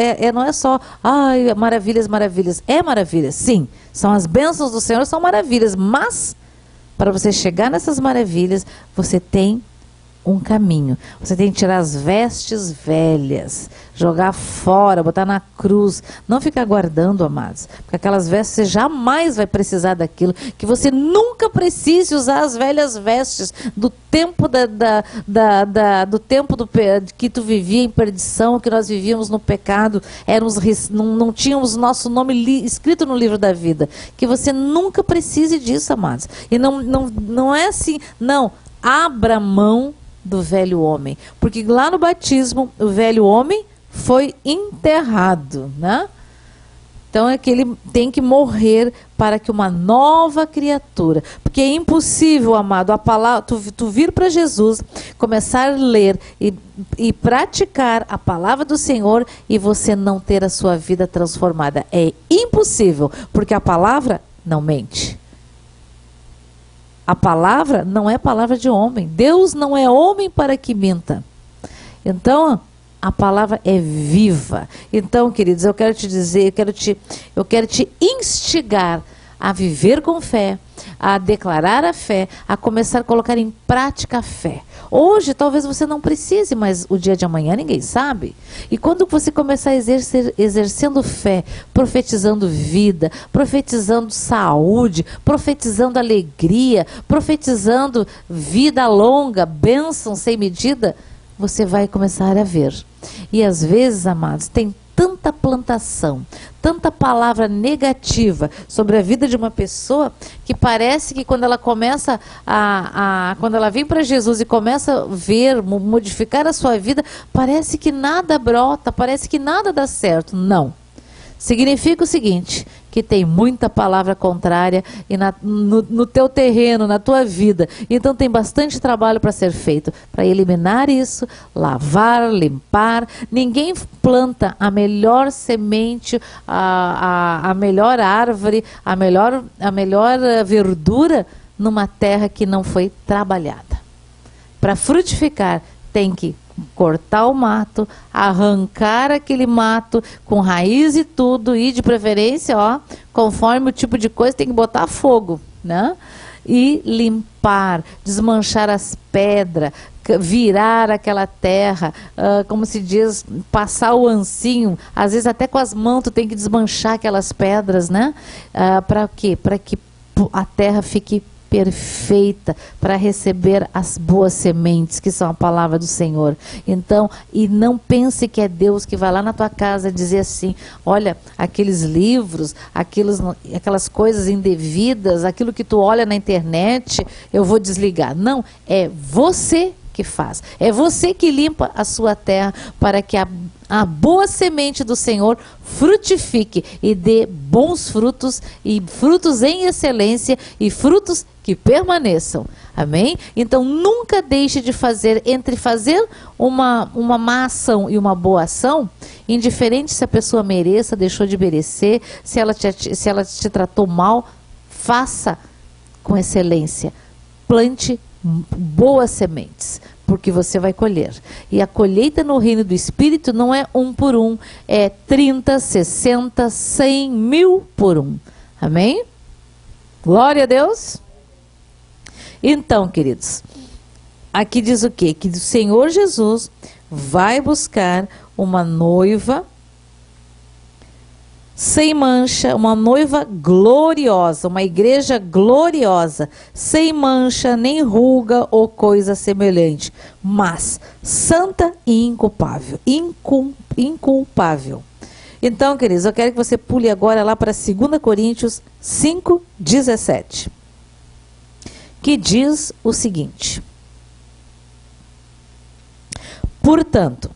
maravilhas, maravilhas. É maravilhas, sim. São as bênçãos do Senhor, são maravilhas, mas para você chegar nessas maravilhas, você tem um caminho. Você tem que tirar as vestes velhas, jogar fora, botar na cruz. Não ficar guardando, amados. Porque aquelas vestes, você jamais vai precisar daquilo. Que você nunca precise usar as velhas vestes do tempo que tu vivia em perdição, que nós vivíamos no pecado. Não tínhamos nosso nome escrito no livro da vida. Que você nunca precise disso, amados. E não é assim, não. Abra mão do velho homem, porque lá no batismo o velho homem foi enterrado, né? Então é que ele tem que morrer para que uma nova criatura, porque é impossível, amado, a palavra, tu vir para Jesus, começar a ler e praticar a palavra do Senhor e você não ter a sua vida transformada. É impossível, porque a palavra não mente. A palavra não é palavra de homem. Deus não é homem para que minta. Então, a palavra é viva. Então, queridos, eu quero te dizer, eu quero te instigar a viver com fé, a declarar a fé, a começar a colocar em prática a fé. Hoje, talvez você não precise, mas o dia de amanhã ninguém sabe. E quando você começar a exercendo fé, profetizando vida, profetizando saúde, profetizando alegria, profetizando vida longa, bênção sem medida, você vai começar a ver. E às vezes, amados, tem tanta plantação, tanta palavra negativa sobre a vida de uma pessoa, que parece que quando ela começa quando ela vem para Jesus e começa a ver, modificar a sua vida, parece que nada brota, parece que nada dá certo. Não. Significa o seguinte, que tem muita palavra contrária no teu terreno, na tua vida. Então tem bastante trabalho para ser feito, para eliminar isso, lavar, limpar. Ninguém planta a melhor semente, a melhor árvore, a melhor verdura numa terra que não foi trabalhada. Para frutificar, tem que cortar o mato, arrancar aquele mato com raiz e tudo, e de preferência, ó, conforme o tipo de coisa, tem que botar fogo, né? E limpar, desmanchar as pedras, virar aquela terra, como se diz, passar o ancinho, às vezes até com as mãos tu tem que desmanchar aquelas pedras, né? Para quê? Para que a terra fique perfeita para receber as boas sementes, que são a palavra do Senhor. Então, e não pense que é Deus que vai lá na tua casa dizer assim, olha, aqueles livros, aquelas coisas indevidas, aquilo que tu olha na internet, eu vou desligar. Não, é você que faz. É você que limpa a sua terra para que a boa semente do Senhor frutifique e dê bons frutos, e frutos em excelência, e frutos que permaneçam. Amém? Então nunca deixe de fazer, entre fazer uma má ação e uma boa ação, indiferente se a pessoa mereça, deixou de merecer, se ela te tratou mal, faça com excelência. Plante boas sementes, porque você vai colher. E a colheita no reino do Espírito não é 1 por 1, é 30, 60, 100, 1000 por 1. Amém? Glória a Deus. Então, queridos, aqui diz o quê? Que o Senhor Jesus vai buscar uma noiva sem mancha, uma noiva gloriosa, uma igreja gloriosa, sem mancha, nem ruga ou coisa semelhante, mas santa e inculpável. Inculpável. Então, queridos, eu quero que você pule agora lá para 2 Coríntios 5:17, que diz o seguinte: portanto,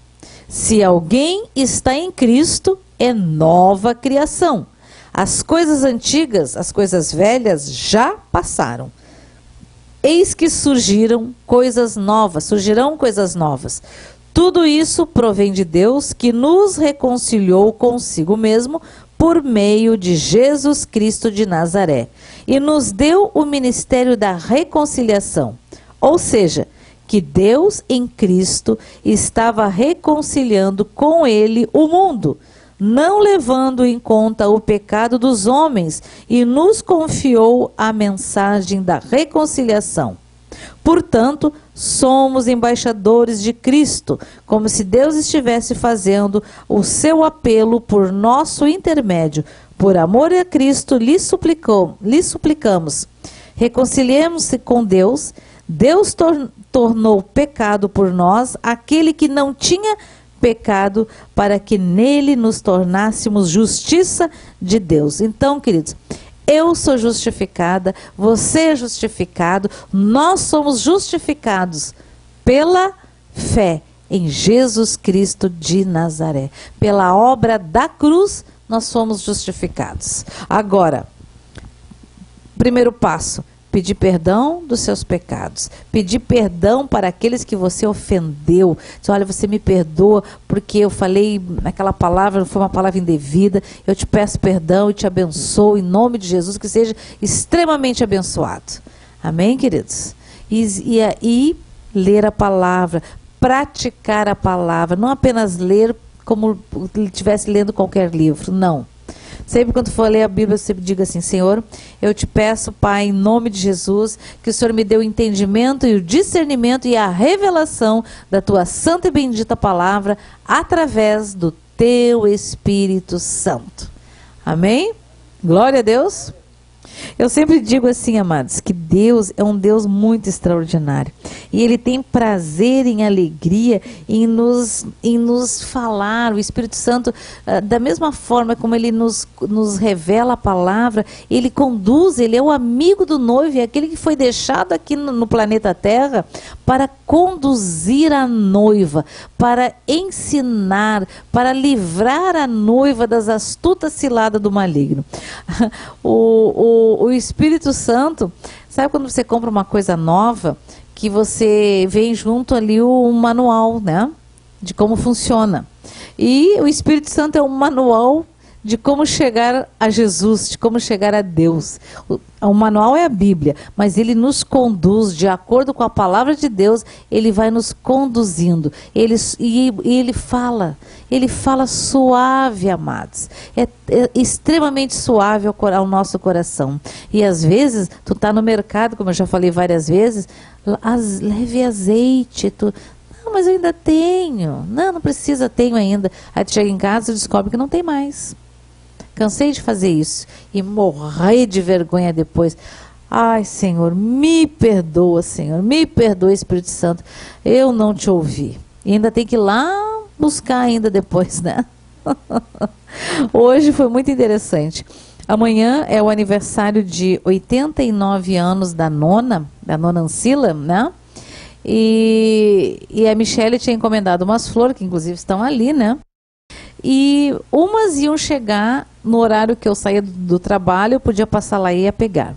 se alguém está em Cristo, é nova criação. As coisas antigas, as coisas velhas já passaram. Eis que surgirão coisas novas. Tudo isso provém de Deus, que nos reconciliou consigo mesmo por meio de Jesus Cristo de Nazaré, e nos deu o ministério da reconciliação. Ou seja, que Deus em Cristo estava reconciliando com ele o mundo, não levando em conta o pecado dos homens, e nos confiou a mensagem da reconciliação. Portanto, somos embaixadores de Cristo, como se Deus estivesse fazendo o seu apelo por nosso intermédio. Por amor a Cristo, lhe suplicamos. Reconciliemos-se com Deus. Deus tornou pecado por nós aquele que não tinha pecado, para que nele nos tornássemos justiça de Deus. Então, queridos, eu sou justificada, você é justificado, nós somos justificados pela fé em Jesus Cristo de Nazaré. Pela obra da cruz, nós somos justificados. Agora, primeiro passo: pedir perdão dos seus pecados. Pedir perdão para aqueles que você ofendeu. Diz, olha, você me perdoa porque eu falei aquela palavra, não foi uma palavra indevida. Eu te peço perdão e te abençoo em nome de Jesus, que seja extremamente abençoado. Amém, queridos? E ler a palavra, praticar a palavra. Não apenas ler como se estivesse lendo qualquer livro, não. Sempre quando for ler a Bíblia, você diga assim: Senhor, eu te peço, Pai, em nome de Jesus, que o Senhor me dê o entendimento e o discernimento e a revelação da tua santa e bendita palavra através do teu Espírito Santo. Amém? Glória a Deus. Eu sempre digo assim, amados, que Deus é um Deus muito extraordinário. E Ele tem prazer em alegria em nos falar. O Espírito Santo, da mesma forma como Ele nos revela a palavra, Ele conduz, Ele é o amigo do noivo, é aquele que foi deixado aqui no planeta Terra para conduzir a noiva, para ensinar, para livrar a noiva das astutas ciladas do maligno. O Espírito Santo, sabe quando você compra uma coisa nova, que você vem junto ali um manual, né, de como funciona. E o Espírito Santo é um manual de como chegar a Jesus, de como chegar a Deus. O manual é a Bíblia, mas ele nos conduz de acordo com a palavra de Deus. Ele vai nos conduzindo. Ele fala suave, amados. É extremamente suave ao nosso coração. E às vezes, tu está no mercado, como eu já falei várias vezes, leve azeite, não, mas eu ainda tenho. Não precisa, tenho ainda. Aí tu chega em casa e descobre que não tem mais. Cansei de fazer isso e morrer de vergonha depois. Ai, Senhor, me perdoa, Senhor, me perdoa, Espírito Santo. Eu não te ouvi. E ainda tem que ir lá buscar ainda depois, né? Hoje foi muito interessante. Amanhã é o aniversário de 89 anos da nona Ancila, né? E a Michele tinha encomendado umas flores, que inclusive estão ali, né? E umas iam chegar no horário que eu saía do trabalho, eu podia passar lá e ia pegar,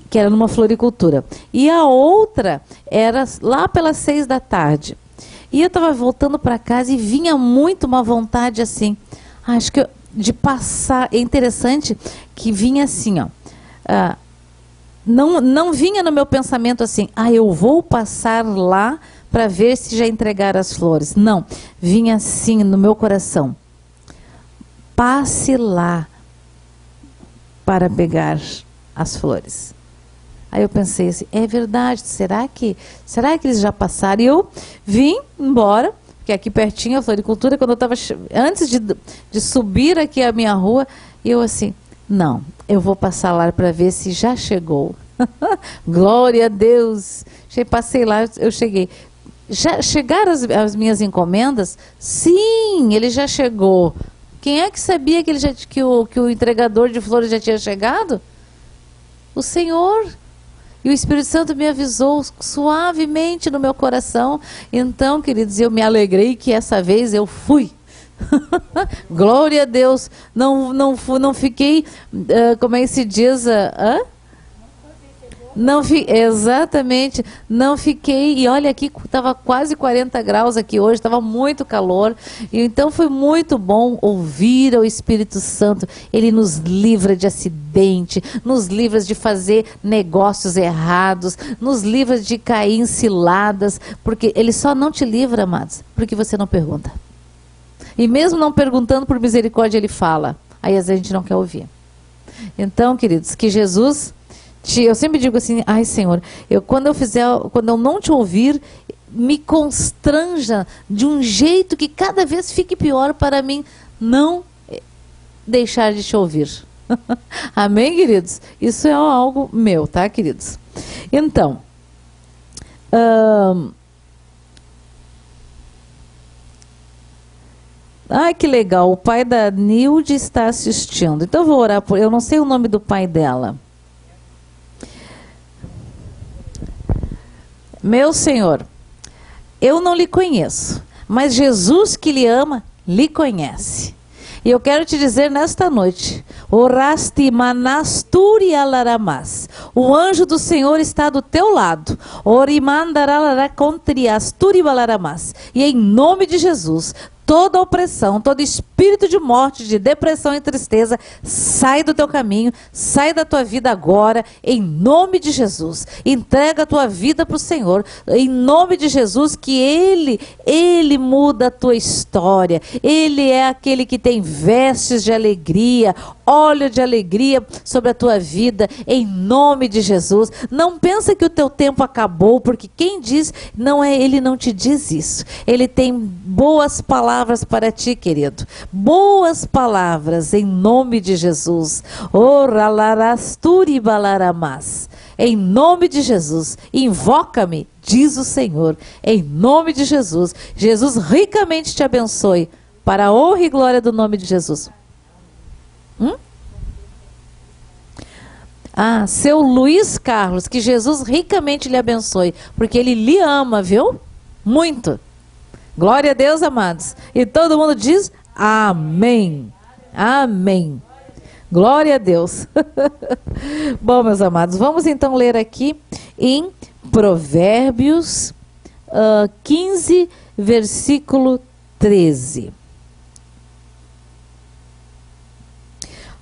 que era numa floricultura. E a outra era lá pelas 6 da tarde. E eu estava voltando para casa e vinha muito uma vontade assim, acho que de passar. É interessante que vinha assim, ó. Não vinha no meu pensamento assim, eu vou passar lá para ver se já entregaram as flores. Não, vinha assim no meu coração. Passe lá para pegar as flores. Aí eu pensei assim, é verdade, será que eles já passaram? E eu vim embora, porque aqui pertinho a floricultura, quando eu estava, antes de subir aqui a minha rua, eu assim, não, eu vou passar lá para ver se já chegou. Glória a Deus. Passei lá, eu cheguei. Já chegaram as minhas encomendas? Sim, ele já chegou. Quem é que sabia que o entregador de flores já tinha chegado? O Senhor. E o Espírito Santo me avisou suavemente no meu coração. Então, queridos, eu me alegrei que essa vez eu fui. Glória a Deus. Não fiquei, como é que se diz? Exatamente, não fiquei, e olha aqui, estava quase 40 graus aqui hoje, estava muito calor, e então foi muito bom ouvir o Espírito Santo. Ele nos livra de acidente, nos livra de fazer negócios errados, nos livra de cair em ciladas, porque ele só não te livra, amados, porque você não pergunta. E mesmo não perguntando, por misericórdia, ele fala. Aí às vezes a gente não quer ouvir. Então, queridos, que Jesus Eu sempre digo assim, ai Senhor, quando eu não te ouvir, me constranja de um jeito que cada vez fique pior para mim não deixar de te ouvir. Amém, queridos? Isso é algo meu, tá, queridos? Então, ai, que legal, o pai da Nilde está assistindo. Então eu vou orar por... Eu não sei o nome do pai dela. Meu Senhor, eu não lhe conheço, mas Jesus que lhe ama, lhe conhece. E eu quero te dizer nesta noite, orasti manasturi alaramas. O anjo do Senhor está do teu lado. Orimandarara contriasturi balaramas. E em nome de Jesus, toda opressão, todo espírito de morte, de depressão e tristeza, sai do teu caminho, sai da tua vida agora, em nome de Jesus. Entrega a tua vida para o Senhor, em nome de Jesus, que Ele muda a tua história. Ele é aquele que tem vestes de alegria, óleo de alegria sobre a tua vida, em nome de Jesus. Não pensa que o teu tempo acabou, porque quem diz, não é Ele, não te diz isso. Ele tem boas palavras para ti, querido. Boas palavras em nome de Jesus. Em nome de Jesus, invoca-me, diz o Senhor, em nome de Jesus. Jesus ricamente te abençoe, para a honra e glória do nome de Jesus. Seu Luiz Carlos, que Jesus ricamente lhe abençoe, porque Ele lhe ama, viu? Muito. Glória a Deus, amados. E todo mundo diz amém. Amém. Glória a Deus. Bom, meus amados, vamos então ler aqui em Provérbios 15, versículo 13.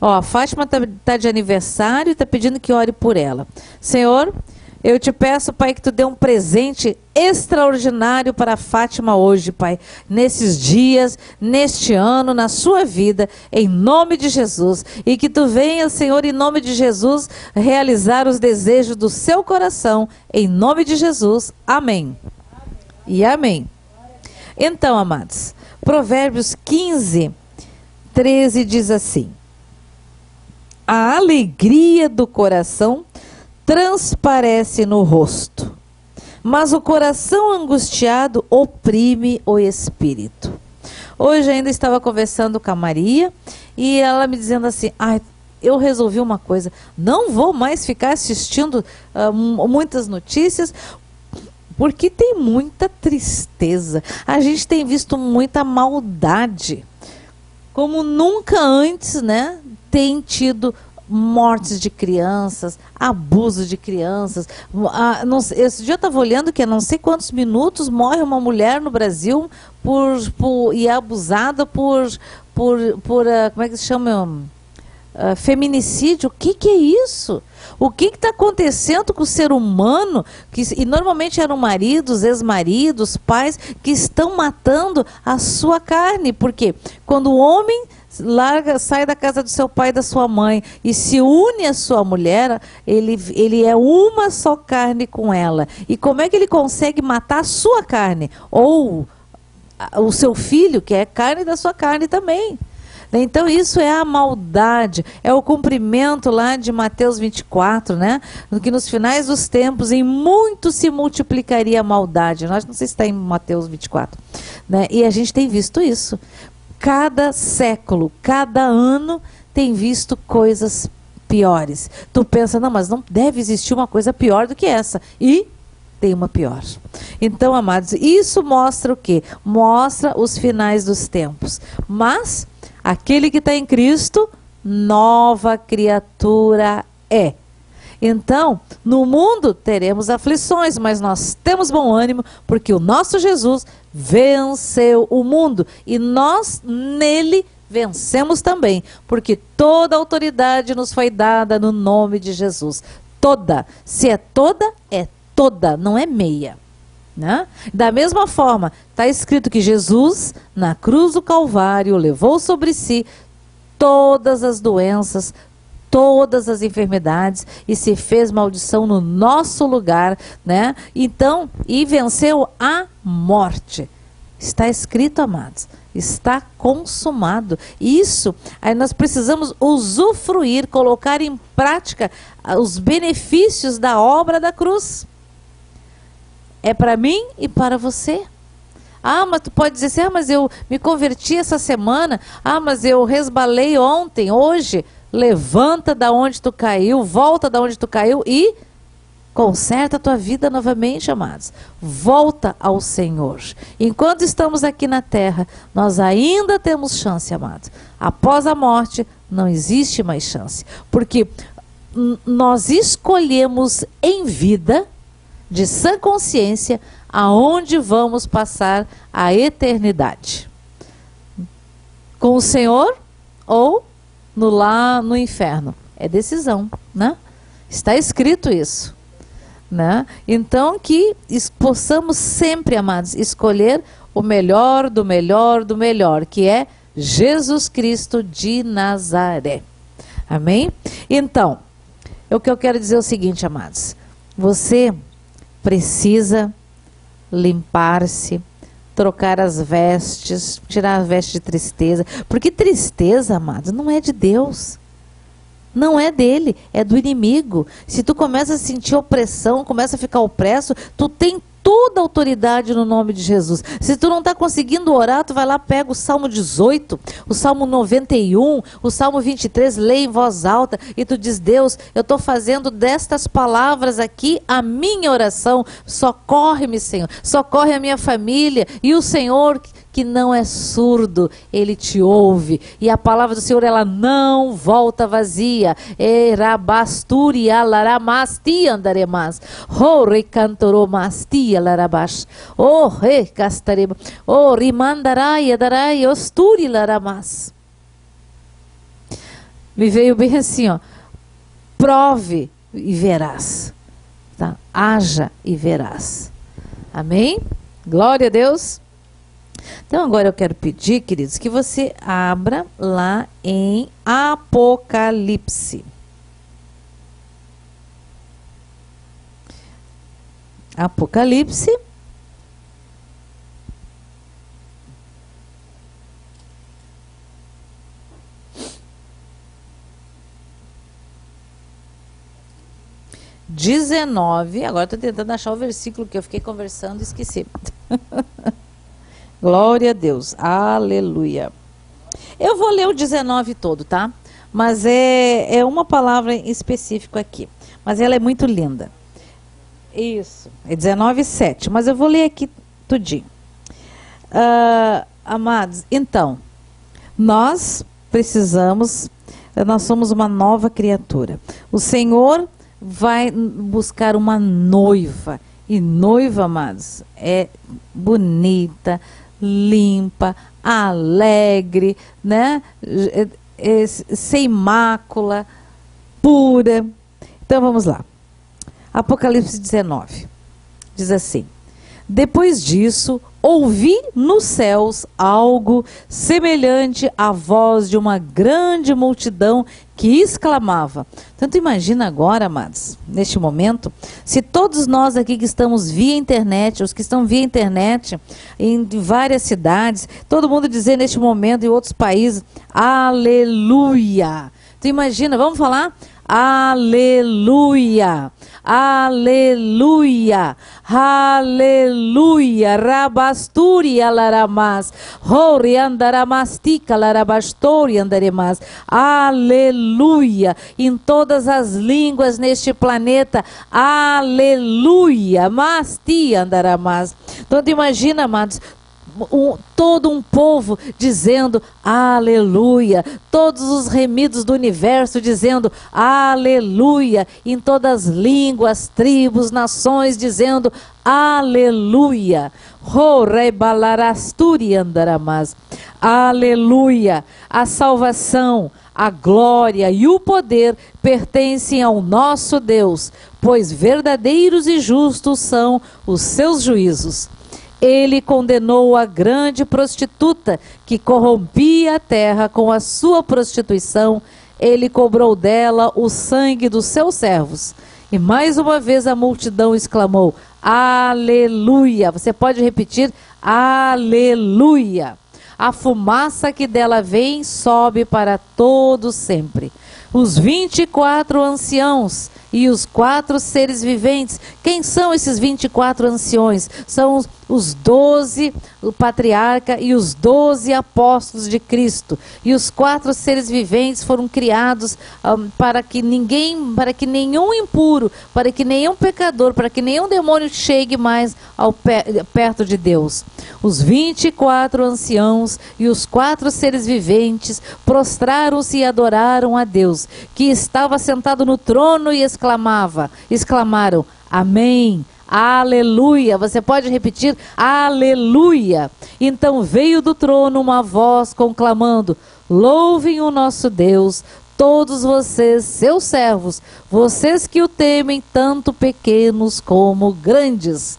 Ó, a Fátima tá de aniversário e está pedindo que ore por ela. Senhor, eu te peço, Pai, que tu dê um presente extraordinário para a Fátima hoje, Pai. Nesses dias, neste ano, na sua vida, em nome de Jesus. E que tu venha, Senhor, em nome de Jesus, realizar os desejos do seu coração. Em nome de Jesus. Amém. E amém. Então, amados, Provérbios 15, 13 diz assim: a alegria do coração transparece no rosto, mas o coração angustiado oprime o espírito. Hoje ainda estava conversando com a Maria e ela me dizendo assim, eu resolvi uma coisa, não vou mais ficar assistindo muitas notícias, porque tem muita tristeza. A gente tem visto muita maldade, como nunca antes, né? Tem tido mortes de crianças, abuso de crianças. Esse dia eu estava olhando que a não sei quantos minutos morre uma mulher no Brasil e é abusada por como é que se chama? Feminicídio. O que é isso? O que está acontecendo com o ser humano? E normalmente eram maridos, ex-maridos, pais que estão matando a sua carne. Porque quando o homem sai da casa do seu pai e da sua mãe e se une à sua mulher, ele é uma só carne com ela. E como é que ele consegue matar a sua carne? Ou o seu filho, que é carne da sua carne também. Então isso é a maldade, é o cumprimento lá de Mateus 24, né? Que nos finais dos tempos em muito se multiplicaria a maldade. Nós não sei se está em Mateus 24, né? E a gente tem visto isso. Cada século, cada ano tem visto coisas piores. Tu pensa, não, mas não deve existir uma coisa pior do que essa. E tem uma pior. Então, amados, isso mostra o quê? Mostra os finais dos tempos. Mas aquele que está em Cristo, nova criatura é. Então, no mundo teremos aflições, mas nós temos bom ânimo, porque o nosso Jesus venceu o mundo e nós nele vencemos também, porque toda autoridade nos foi dada no nome de Jesus. Toda. Se é toda, não é meia. Né? Da mesma forma, está escrito que Jesus, na cruz do Calvário, levou sobre si todas as doenças, todas as enfermidades e se fez maldição no nosso lugar, né? Então, e venceu a morte. Está escrito, amados, está consumado. Isso, aí nós precisamos usufruir, colocar em prática os benefícios da obra da cruz. É para mim e para você. Ah, mas tu pode dizer assim, ah, mas eu me converti essa semana, ah, mas eu resbalei ontem, hoje. Levanta da onde tu caiu, volta da onde tu caiu e conserta a tua vida novamente, amados. Volta ao Senhor. Enquanto estamos aqui na terra, nós ainda temos chance, amados. Após a morte, não existe mais chance. Porque nós escolhemos em vida, de sã consciência, aonde vamos passar a eternidade. Com o Senhor ou lá no inferno. É decisão, né? Está escrito isso. Né? Então que possamos sempre, amados, escolher o melhor do melhor do melhor, que é Jesus Cristo de Nazaré. Amém? Então, o que eu quero dizer é o seguinte, amados. Você precisa limpar-se, trocar as vestes, tirar a veste de tristeza, porque tristeza, amados, não é de Deus. Não é dele, é do inimigo. Se tu começa a sentir opressão, começa a ficar opresso, tu tem toda a autoridade no nome de Jesus. Se tu não está conseguindo orar, tu vai lá, pega o Salmo 18, o Salmo 91, o Salmo 23, lê em voz alta e tu diz, Deus, eu estou fazendo destas palavras aqui a minha oração. Socorre-me, Senhor, socorre a minha família. E o Senhor, que não é surdo, ele te ouve. E a palavra do Senhor, ela não volta vazia. Erabasturia laramasti andaremas. Hore cantoromasti larabash. Oh, re castareba. Oh, rimandarai darai osturi laramas. Me veio bem assim, ó. Prove e verás. Tá? Haja e verás. Amém? Glória a Deus. Então agora eu quero pedir, queridos, que você abra lá em Apocalipse. Apocalipse. Agora estou tentando achar o versículo que eu fiquei conversando e esqueci. Glória a Deus, aleluia. Eu vou ler o 19 todo, tá? Mas é uma palavra em específico aqui. Mas ela é muito linda. Isso, é 19:7. Mas eu vou ler aqui tudinho. Amados, então, nós somos uma nova criatura. O Senhor vai buscar uma noiva. E noiva, amados, é bonita, limpa, alegre, né? Sem mácula, pura. Então vamos lá. Apocalipse 19 diz assim: depois disso, ouvi nos céus algo semelhante à voz de uma grande multidão que exclamava. Tanto imagina agora, amados, neste momento, se todos nós aqui que estamos via internet, os que estão via internet em várias cidades, todo mundo dizer neste momento em outros países, aleluia. Tu imagina, vamos falar? Aleluia, aleluia, aleluia, rabasturi alaramas, hori andaramastica larabastori andaremas, aleluia, em todas as línguas neste planeta, aleluia, masti andaramas. Então tu imagina, amados, todo um povo dizendo aleluia, todos os remidos do universo dizendo aleluia, em todas as línguas, tribos, nações dizendo aleluia, aleluia. A salvação, a glória e o poder pertencem ao nosso Deus, pois verdadeiros e justos são os seus juízos. Ele condenou a grande prostituta que corrompia a terra com a sua prostituição ele cobrou dela o sangue dos seus servos. E mais uma vez a multidão exclamou: aleluia! Você pode repetir: aleluia! A fumaça que dela vem sobe para todo sempre. Os 24 anciãos e os 4 seres viventes. Quem são esses 24 anciões? São os 12, o patriarca e os 12 apóstolos de Cristo. E os 4 seres viventes foram criados para que nenhum impuro, para que nenhum pecador, para que nenhum demônio chegue mais perto de Deus. Os 24 anciãos e os 4 seres viventes prostraram-se e adoraram a Deus, que estava sentado no trono, e exclamaram: amém, aleluia. Você pode repetir: aleluia. Então veio do trono uma voz conclamando: louvem o nosso Deus, todos vocês, seus servos, vocês que o temem, tanto pequenos como grandes.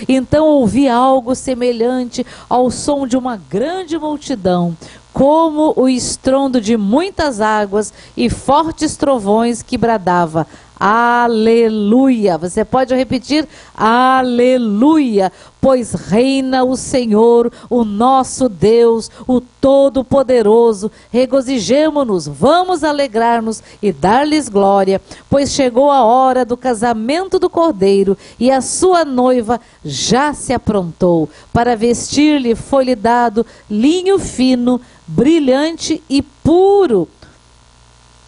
Então ouvi algo semelhante ao som de uma grande multidão, como o estrondo de muitas águas e fortes trovões, que bradava: aleluia. Você pode repetir: aleluia, pois reina o Senhor, o nosso Deus, o Todo-Poderoso. Regozijemo-nos, vamos alegrar-nos e dar-lhes glória, pois chegou a hora do casamento do Cordeiro, e a sua noiva já se aprontou. Para vestir-lhe foi-lhe dado linho fino, brilhante e puro.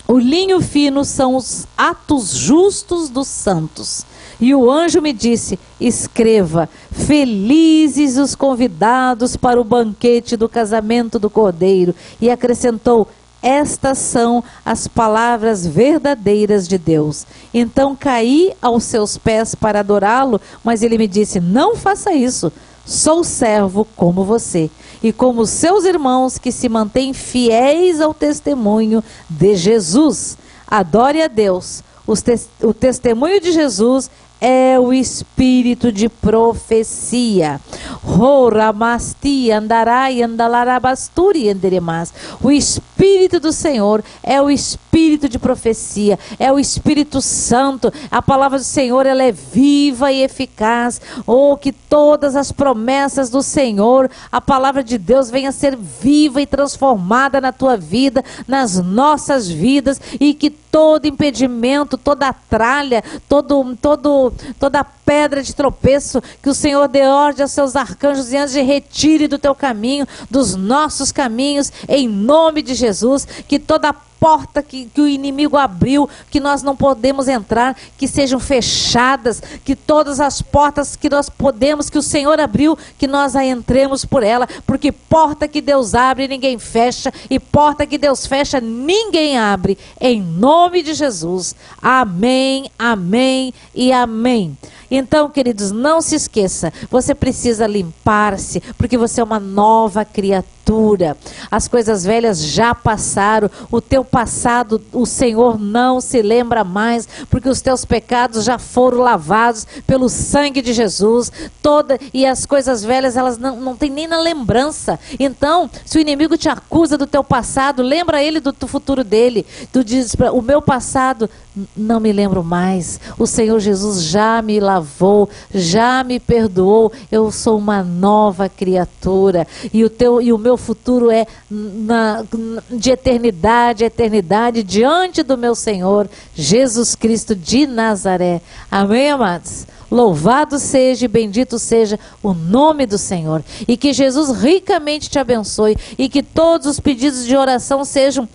O linho fino são os atos justos dos santos. E o anjo me disse: escreva: felizes os convidados para o banquete do casamento do Cordeiro. E acrescentou: estas são as palavras verdadeiras de Deus. Então caí aos seus pés para adorá-lo, mas ele me disse: não faça isso. Sou servo como você e como seus irmãos que se mantêm fiéis ao testemunho de Jesus. Adore a Deus. O testemunho de Jesus é o espírito de profecia. O Espírito do Senhor é o Espírito de profecia, é o Espírito Santo. A palavra do Senhor, ela é viva e eficaz. Que todas as promessas do Senhor, a palavra de Deus, venha ser viva e transformada na tua vida, nas nossas vidas, e que todo impedimento, toda tralha, toda pedra de tropeço, que o Senhor dê ordem aos seus arcanjos e anjos de retire do teu caminho, dos nossos caminhos, em nome de Jesus. Que toda porta que o inimigo abriu, que nós não podemos entrar, que sejam fechadas, que todas as portas que nós podemos, que o Senhor abriu, que nós a entremos por ela, porque porta que Deus abre, ninguém fecha, e porta que Deus fecha, ninguém abre, em nome de Jesus. Amém, amém e amém. Então, queridos, não se esqueça, você precisa limpar-se, porque você é uma nova criatura. As coisas velhas já passaram, o teu passado o Senhor não se lembra mais, porque os teus pecados já foram lavados pelo sangue de Jesus. E as coisas velhas, elas não tem nem na lembrança. Então, se o inimigo te acusa do teu passado, lembra ele do futuro dele. Tu dizes: o meu passado não me lembro mais, o Senhor Jesus já me lavou, já me perdoou, eu sou uma nova criatura, e o meu futuro é de eternidade a eternidade, diante do meu Senhor Jesus Cristo de Nazaré. Amém, amados? Louvado seja e bendito seja o nome do Senhor. E que Jesus ricamente te abençoe. E que todos os pedidos de oração sejam,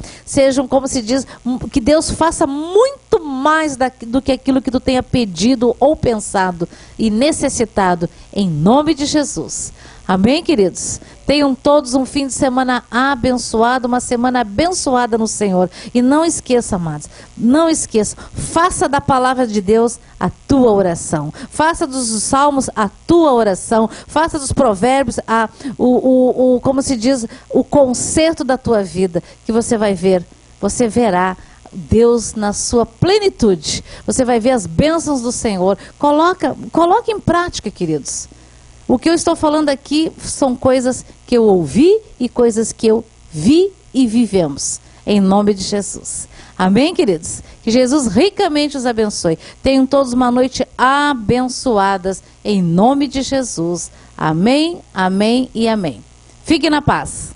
como se diz, que Deus faça muito mais do que aquilo que tu tenha pedido ou pensado e necessitado. Em nome de Jesus. Amém, queridos? Tenham todos um fim de semana abençoado, uma semana abençoada no Senhor. E não esqueça, amados, não esqueça, faça da palavra de Deus a tua oração. Faça dos salmos a tua oração. Faça dos provérbios como se diz, o conserto da tua vida, que você vai ver, você verá Deus na sua plenitude. Você vai ver as bênçãos do Senhor. Coloque em prática, queridos. O que eu estou falando aqui são coisas que eu ouvi e coisas que eu vi e vivemos. Em nome de Jesus. Amém, queridos? Que Jesus ricamente os abençoe. Tenham todos uma noite abençoadas. Em nome de Jesus. Amém, amém e amém. Fique na paz.